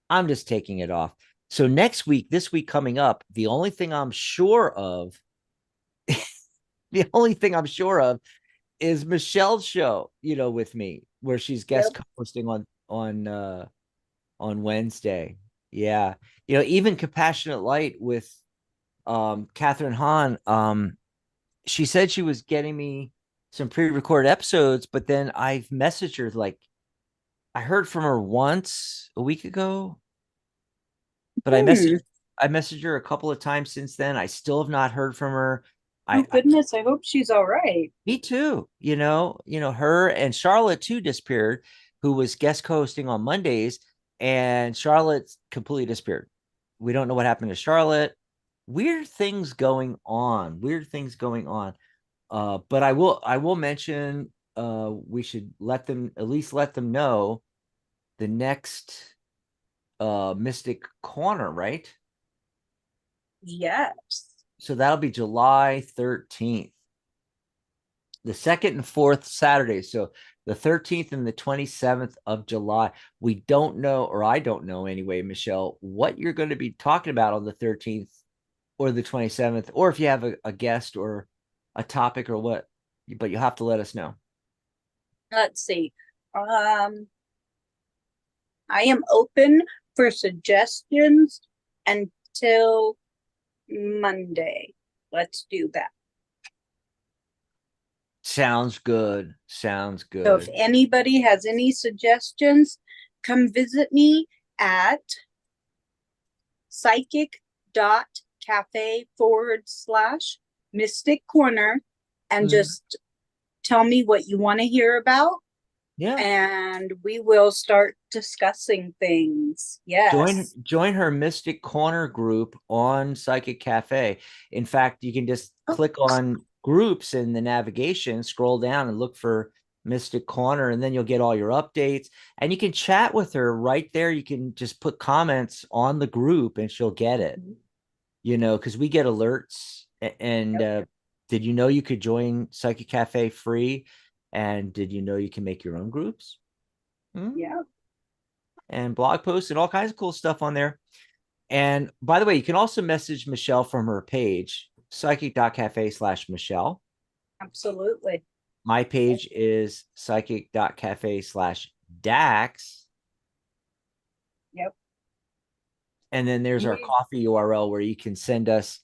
I'm just taking it off. So next week, this week coming up, the only thing I'm sure of, the only thing I'm sure of is Michelle's show, with me, where she's guest Yep. hosting on Wednesday. Yeah. Even Compassionate Light with Catherine Hahn, she said she was getting me some pre-recorded episodes, but then I've messaged her like I heard from her once a week ago, but I messaged her a couple of times since then. I still have not heard from her. Oh goodness, I hope she's all right. Me too. Her and Charlotte too disappeared, who was guest hosting on Mondays, and Charlotte completely disappeared. We don't know what happened to Charlotte. Weird things going on. Weird things going on. But I will mention we should at least let them know the next Mystic Corner, right? Yes. So that'll be July 13th. The second and fourth Saturday. So the 13th and the 27th of July. We don't know, or I don't know anyway, Michelle, what you're going to be talking about on the 13th or the 27th, or if you have a guest or a topic or what, but you'll have to let us know. Let's see. I am open for suggestions until Monday. Let's do that. Sounds good. Sounds good. So if anybody has any suggestions, come visit me at psychic.cafe/mystic corner and just tell me what you want to hear about. Yeah. And we will start discussing things. Yes. Join her Mystic Corner group on Psychic Cafe. In fact, you can just click on groups in the navigation, scroll down and look for Mystic Corner, and then you'll get all your updates. And you can chat with her right there. You can just put comments on the group and she'll get it. You know, because we get alerts. And did you know you could join Psychic Cafe free? And did you know you can make your own groups? Yeah. And blog posts and all kinds of cool stuff on there. And by the way, you can also message Michelle from her page, psychic.cafe/Michelle. Absolutely. My page is psychic.cafe/Dax. Yep. And then there's our coffee URL where you can send us,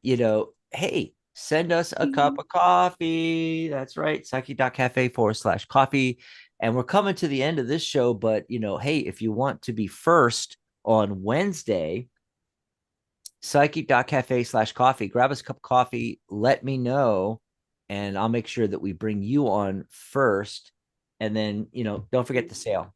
you know, hey, send us a cup of coffee. That's right. Psychic.cafe/coffee. And we're coming to the end of this show, but you know, hey, if you want to be first on Wednesday, psychic.cafe/coffee, grab us a cup of coffee, let me know, and I'll make sure that we bring you on first. And then, you know, don't forget the sale.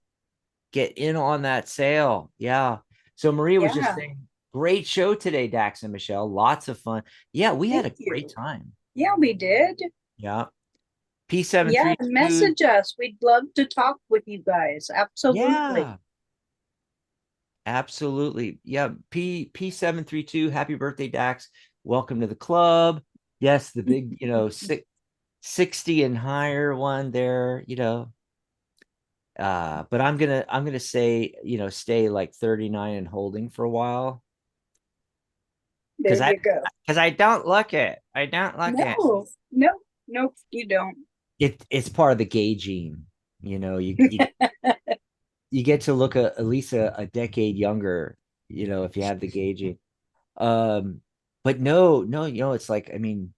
Get in on that sale. Yeah. So Maria was just saying, great show today, Dax and Michelle. Lots of fun. Yeah, we had a great time. Yeah, we did. Yeah. P732. Yeah, message us. We'd love to talk with you guys. Absolutely. Yeah. Absolutely. Yeah. P732. Happy birthday, Dax. Welcome to the club. Yes, the big, you know, 60 and higher one there, you know. But I'm gonna say, you know, stay like 39 and holding for a while. There you go. Because I don't look it. I don't look it. No, you don't. It's part of the gay gene. You know, you you get to look at least a decade younger, you know, if you have the gay gene. But no, you know, it's like, I mean,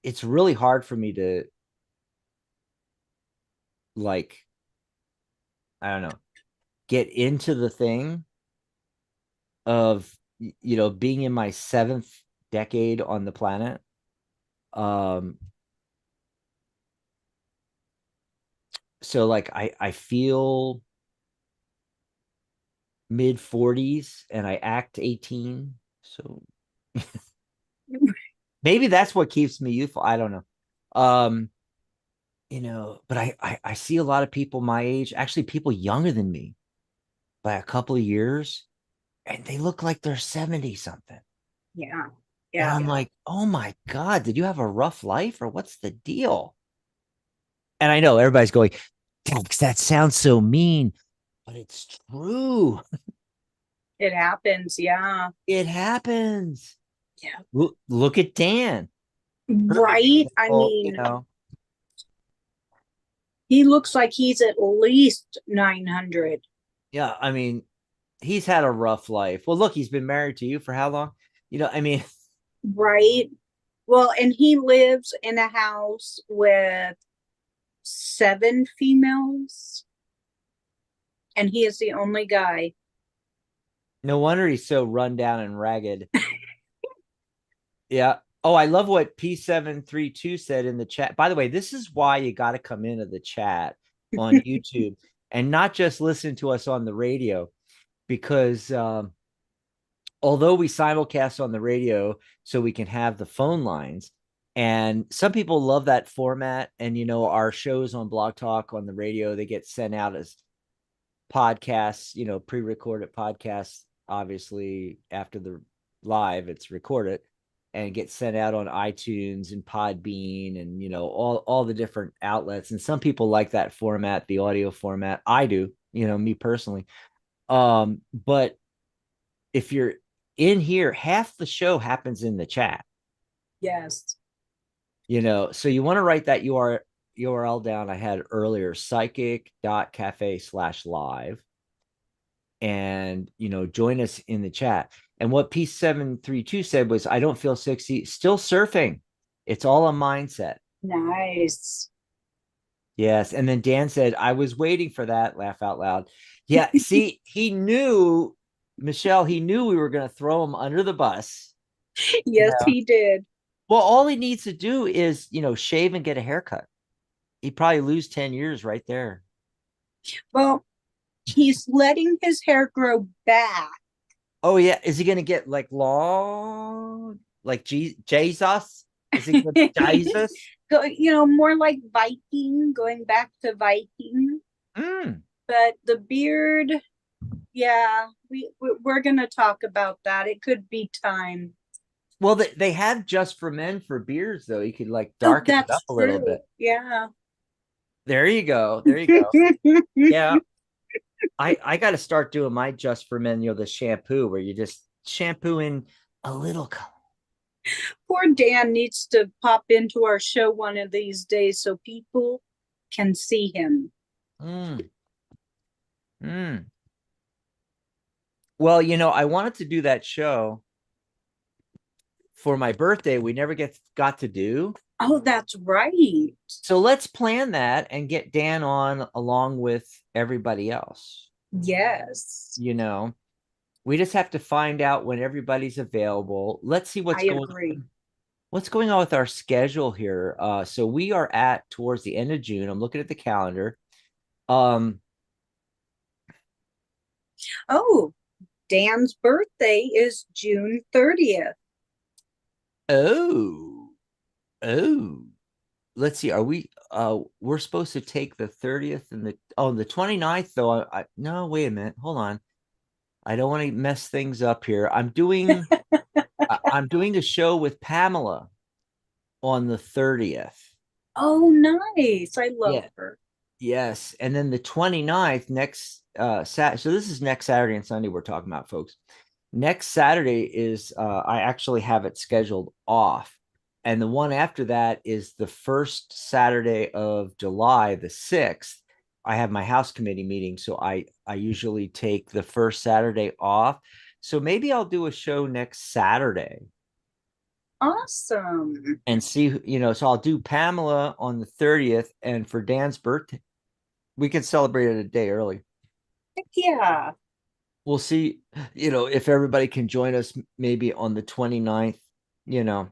it's really hard for me to, like, I don't know, get into the thing of, you know, being in my 7th decade on the planet. So like I feel mid 40s and I act 18. So maybe that's what keeps me youthful. I don't know. You know, but I see a lot of people my age, actually people younger than me by a couple of years, and they look like they're 70 something. Yeah. And I'm like, oh my God, did you have a rough life or what's the deal? And I know everybody's going, Dax, that sounds so mean, but it's true. It happens. Yeah. It happens. Yeah. Look at Dan. Right. I mean, you know, he looks like he's at least 900. Yeah. I mean, he's had a rough life. Well, look, he's been married to you for how long? You know, I mean, right. Well, and he lives in a house with 7 females, and he is the only guy. no wonder he's so run down and ragged. Yeah. Oh, I love what P732 said in the chat. By the way, this is why you got to come into the chat on YouTube and not just listen to us on the radio, because although we simulcast on the radio so we can have the phone lines, and some people love that format, and you know, our shows on Blog Talk on the radio, they get sent out as podcasts, you know, pre-recorded podcasts. Obviously after the live it's recorded and gets sent out on iTunes and Podbean and, you know, all the different outlets. And some people like that format, the audio format. I do, you know, me personally. But if you're in here, half the show happens in the chat. Yes. You know, so you want to write that URL down I had earlier, psychic.cafe/live. And, you know, join us in the chat. And what P732 said was, I don't feel 60, still surfing. It's all a mindset. Nice. Yes. And then Dan said, I was waiting for that. Laugh out loud. Yeah. See, he knew, Michelle, he knew we were going to throw him under the bus. Yes, Yeah. he did. Well, all he needs to do is, shave and get a haircut. He'd probably lose 10 years right there. Well, he's letting his hair grow back. Oh, yeah. Is he going to get like long, like Jesus? Is he going to Jesus? More like Viking, going back to Viking. Mm. But the beard, yeah, we're gonna talk about that. It could be time. Well, they have just for men for beards, though. You could like Oh, darken it up that's a little true. bit. Yeah. There you go. There you go. Yeah. I got to start doing my just for men, the shampoo where you just shampoo in a little color. Poor Dan needs to pop into our show one of these days so people can see him. Mm. Mm. Well, I wanted to do that show for my birthday. We never got to do. Oh, that's right. So let's plan that and get Dan on along with everybody else. Yes. We just have to find out when everybody's available. Let's see I agree. What's going on with our schedule here. So we are at towards the end of June. I'm looking at the calendar. Oh, Dan's birthday is June 30th. Oh, let's see. We're supposed to take the 30th and the 29th though. No, wait a minute. Hold on. I don't want to mess things up here. I'm doing a show with Pamela on the 30th. Oh, nice. I love her. Yes. And then the 29th next so this is next Saturday and Sunday we're talking about, folks. Next Saturday is I actually have it scheduled off. And the one after that is the first Saturday of July, the 6th. I have my house committee meeting, so I usually take the first Saturday off. So maybe I'll do a show next Saturday. Awesome. And see, so I'll do Pamela on the 30th, and for Dan's birthday, we can celebrate it a day early. Yeah. We'll see, if everybody can join us maybe on the 29th, Yeah,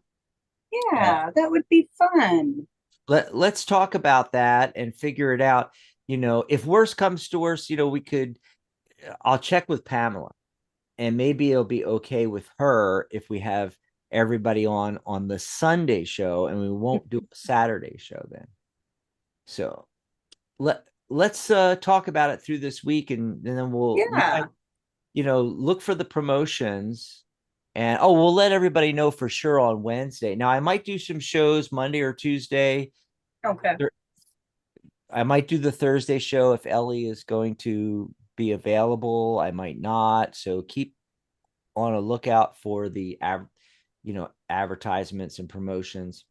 that would be fun. Let's talk about that and figure it out. If worse comes to worse, I'll check with Pamela and maybe it'll be okay with her if we have everybody on the Sunday show and we won't do a Saturday show then. So let's talk about it through this week and then we might, look for the promotions and we'll let everybody know for sure on Wednesday. Now I might do some shows Monday or Tuesday. Okay. I might do the Thursday show if Ellie is going to be available. I might not. So keep on a lookout for the advertisements and promotions.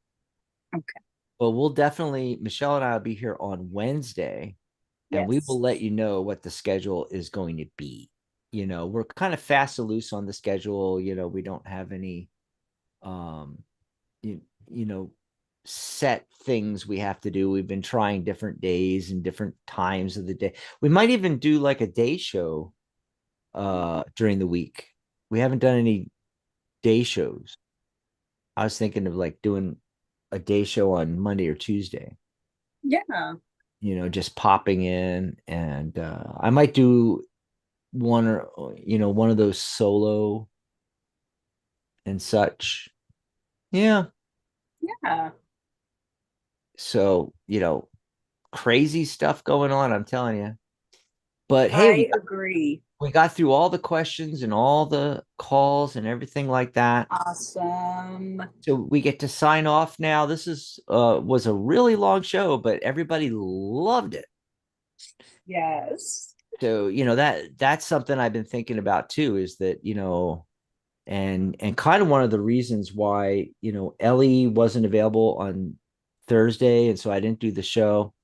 Okay. But we'll definitely, Michelle and I will be here on Wednesday, and we will let you know what the schedule is going to be. We're kind of fast and loose on the schedule. We don't have any set things we have to do. We've been trying different days and different times of the day. We might even do like a day show during the week. We haven't done any day shows. I was thinking of like doing a day show on Monday or Tuesday. Yeah. Just popping in, and I might do one of those solo and such. Yeah. So, crazy stuff going on, I'm telling you. But hey, I agree. We got through all the questions and all the calls and everything like that. Awesome. So we get to sign off now. This was a really long show, but everybody loved it. Yes. So, that's something I've been thinking about too, is that, and kind of one of the reasons why, Ellie wasn't available on Thursday, and so I didn't do the show.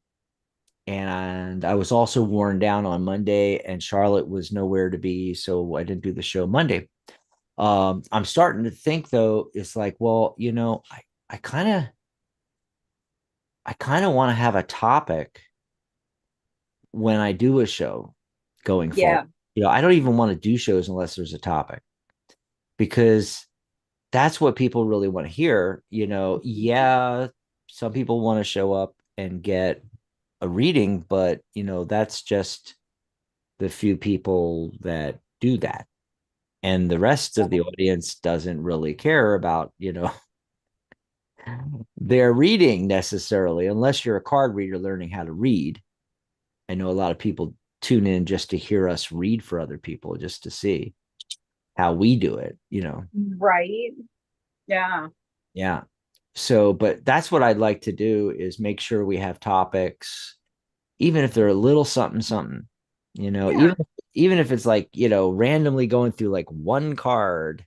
And I was also worn down on Monday, and Charlotte was nowhere to be, so I didn't do the show Monday. I'm starting to think though, it's like, well, I kind of I kind of want to have a topic when I do a show going forward. Yeah. I don't even want to do shows unless there's a topic, because that's what people really want to hear. Yeah, some people want to show up and get a reading, but that's just the few people that do that. And the rest of the audience doesn't really care about, their reading necessarily, unless you're a card reader learning how to read. I know a lot of people tune in just to hear us read for other people, just to see how we do it. Right. Yeah. Yeah. So, but that's what I'd like to do, is make sure we have topics, even if they're a little something, something, Yeah. even if it's like, randomly going through like one card.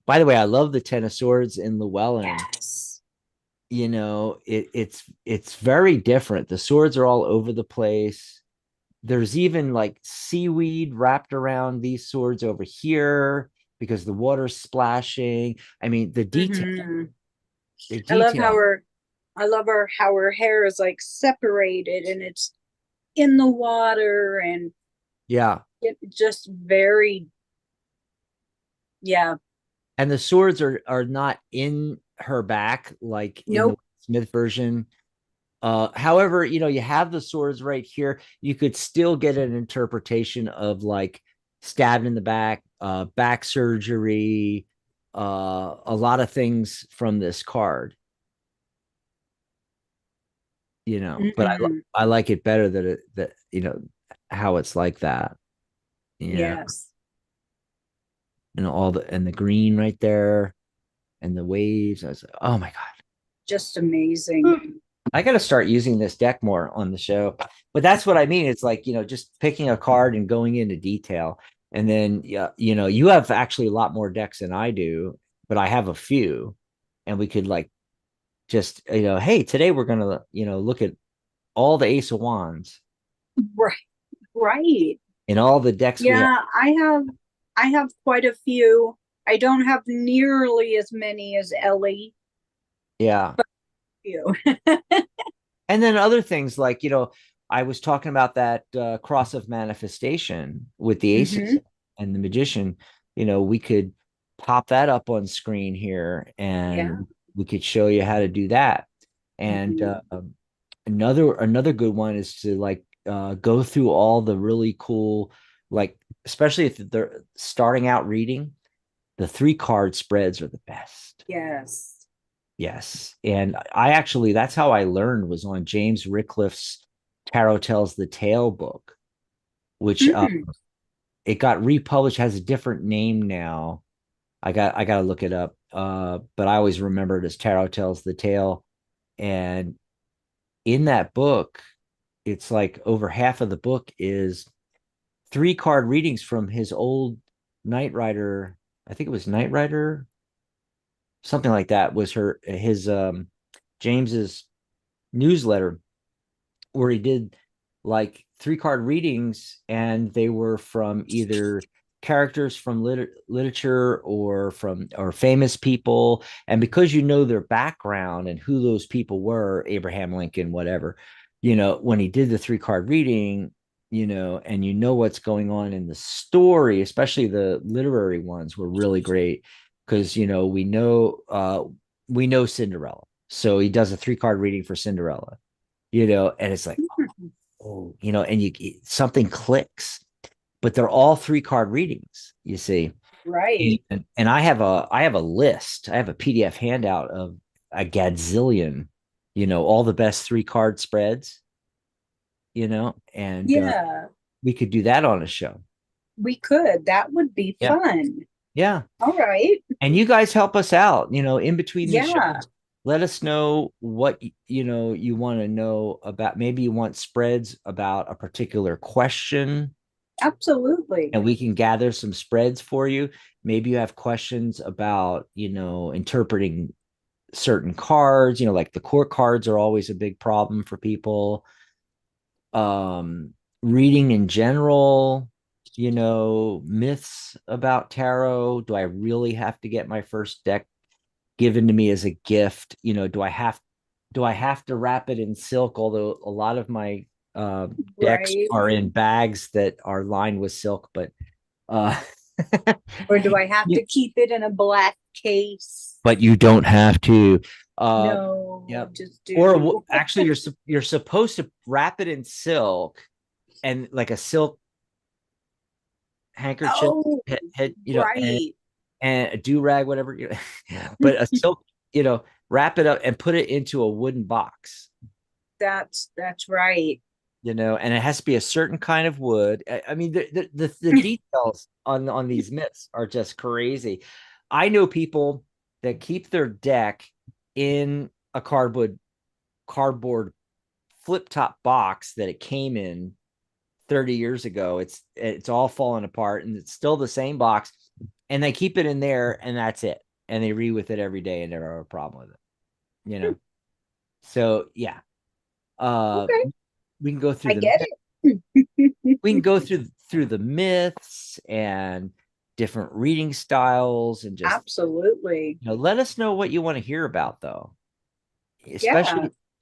By the way, I love the Ten of Swords in Llewellyn. Yes. It's very different. The swords are all over the place. There's even like seaweed wrapped around these swords over here because the water's splashing. I mean, the detail, Mhm. the I love detail. how her hair is like separated and it's in the water and Yeah. it just very, yeah. And the swords are not in her back like in the Nope. Smith version. However, you have the swords right here. You could still get an interpretation of like stabbed in the back surgery, a lot of things from this card. But Mhm. I like it better that how it's like that. Yeah, Yes. and the green right there and the waves. I was like, oh my Just amazing. god. I got to start using this deck more on the show. But that's what I mean. It's like, just picking a card and going into detail. And then, yeah, you have actually a lot more decks than I do, but I have a few. And we could like just, hey, today we're going to, look at all the Ace of Wands Right. Right. in all the decks we have. Yeah, I have quite a few. I don't have nearly as many as Ellie. Yeah. Few. And then other things like, I was talking about that cross of manifestation with the aces Hmm. and the magician. We could pop that up on screen here Yeah. and we could show you how to do that. And Hmm. another good one is to like go through all the really cool, like, especially if they're starting out reading, the 3 card spreads are the best. Yes. Yes. And I actually, that's how I learned, was on James Rickliff's Tarot Tells the Tale book, which Mm. it got republished, has a different name now. I got to look it up. But I always remember it as Tarot Tells the Tale. And in that book, it's like over half of the book is 3 card readings from his old Knight Rider. I think it was Knight Rider, something like that was his James's newsletter, where he did like 3 card readings, and they were from either characters from literature or famous people. And because their background and who those people were, Abraham Lincoln, whatever, when he did the 3 card reading, and what's going on in the story, especially the literary ones were really great, because we know Cinderella, so he does a 3 card reading for Cinderella, and it's like, oh, and something clicks, but they're all 3 card readings, you see. Right. And I have a list. I have a PDF handout of a gazillion, all the best 3 card spreads, and Yeah, we could do that on a show. we could. That would be Yeah. fun. Yeah. All right. And you guys help us out, in between these Yeah, shows. Let us know what you want to know about. Maybe you want spreads about a particular question, absolutely. and we can gather some spreads for you. Maybe you have questions about, interpreting certain cards, like the court cards are always a big problem for people. Reading in general, myths about tarot. Do I really have to get my first deck given to me as a gift? do I have to wrap it in silk? Although a lot of my decks Right. are in bags that are lined with silk, but uh Or do I have to keep it in a black case? but you don't have to. No, Yep. just Or do. actually, you're supposed to wrap it in silk and like a silk handkerchief, Oh, head, right. and a do rag, whatever. But a silk, wrap it up and put it into a wooden box. That's right. And it has to be a certain kind of wood. I mean, the details on these myths are just crazy. I know people that keep their deck in a cardboard flip top box that it came in 30 years ago. It's all fallen apart and it's still the same box, and they keep it in there and that's it. And they read with it every day and never have a problem with it. So yeah. Okay, We can go through I get it. we can go through the myths and different reading styles and just Absolutely. let us know what you want to hear about, though, Yeah.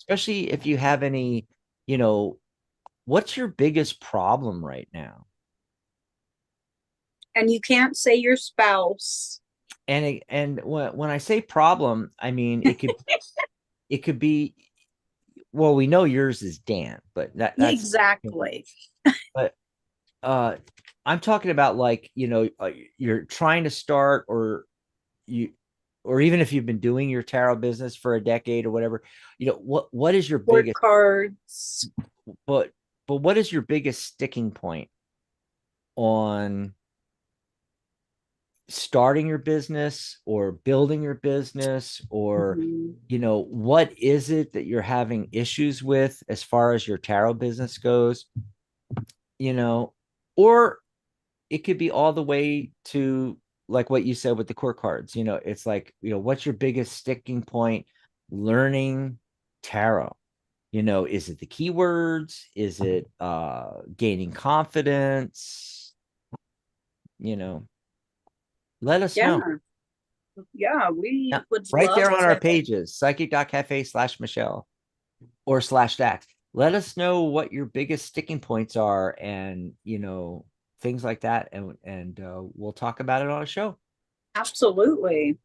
especially if you have any, what's your biggest problem right now. And you can't say your spouse. And when I say problem, I mean it could be, well, we know yours is Dan, but that's Exactly. but I'm talking about, like, you're trying to start, you or even if you've been doing your tarot business for a decade or whatever, what is your Court biggest, cards. but what is your biggest sticking point on starting your business or building your business, or Mhm. what is it that you're having issues with as far as your tarot business goes, or it could be all the way to, like what you said with the court cards. It's like, what's your biggest sticking point learning tarot? Is it the keywords? Is it gaining confidence? you know Let us Yeah. know. Yeah, Yeah, we would right love there on our to. pages, psychic.cafe/Michelle or /Dax. Let us know what your biggest sticking points are, and things like that, and we'll talk about it on a show. Absolutely.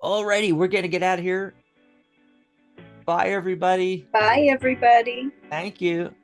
Alrighty, we're gonna get out of here. Bye, everybody. Bye, everybody. Thank you.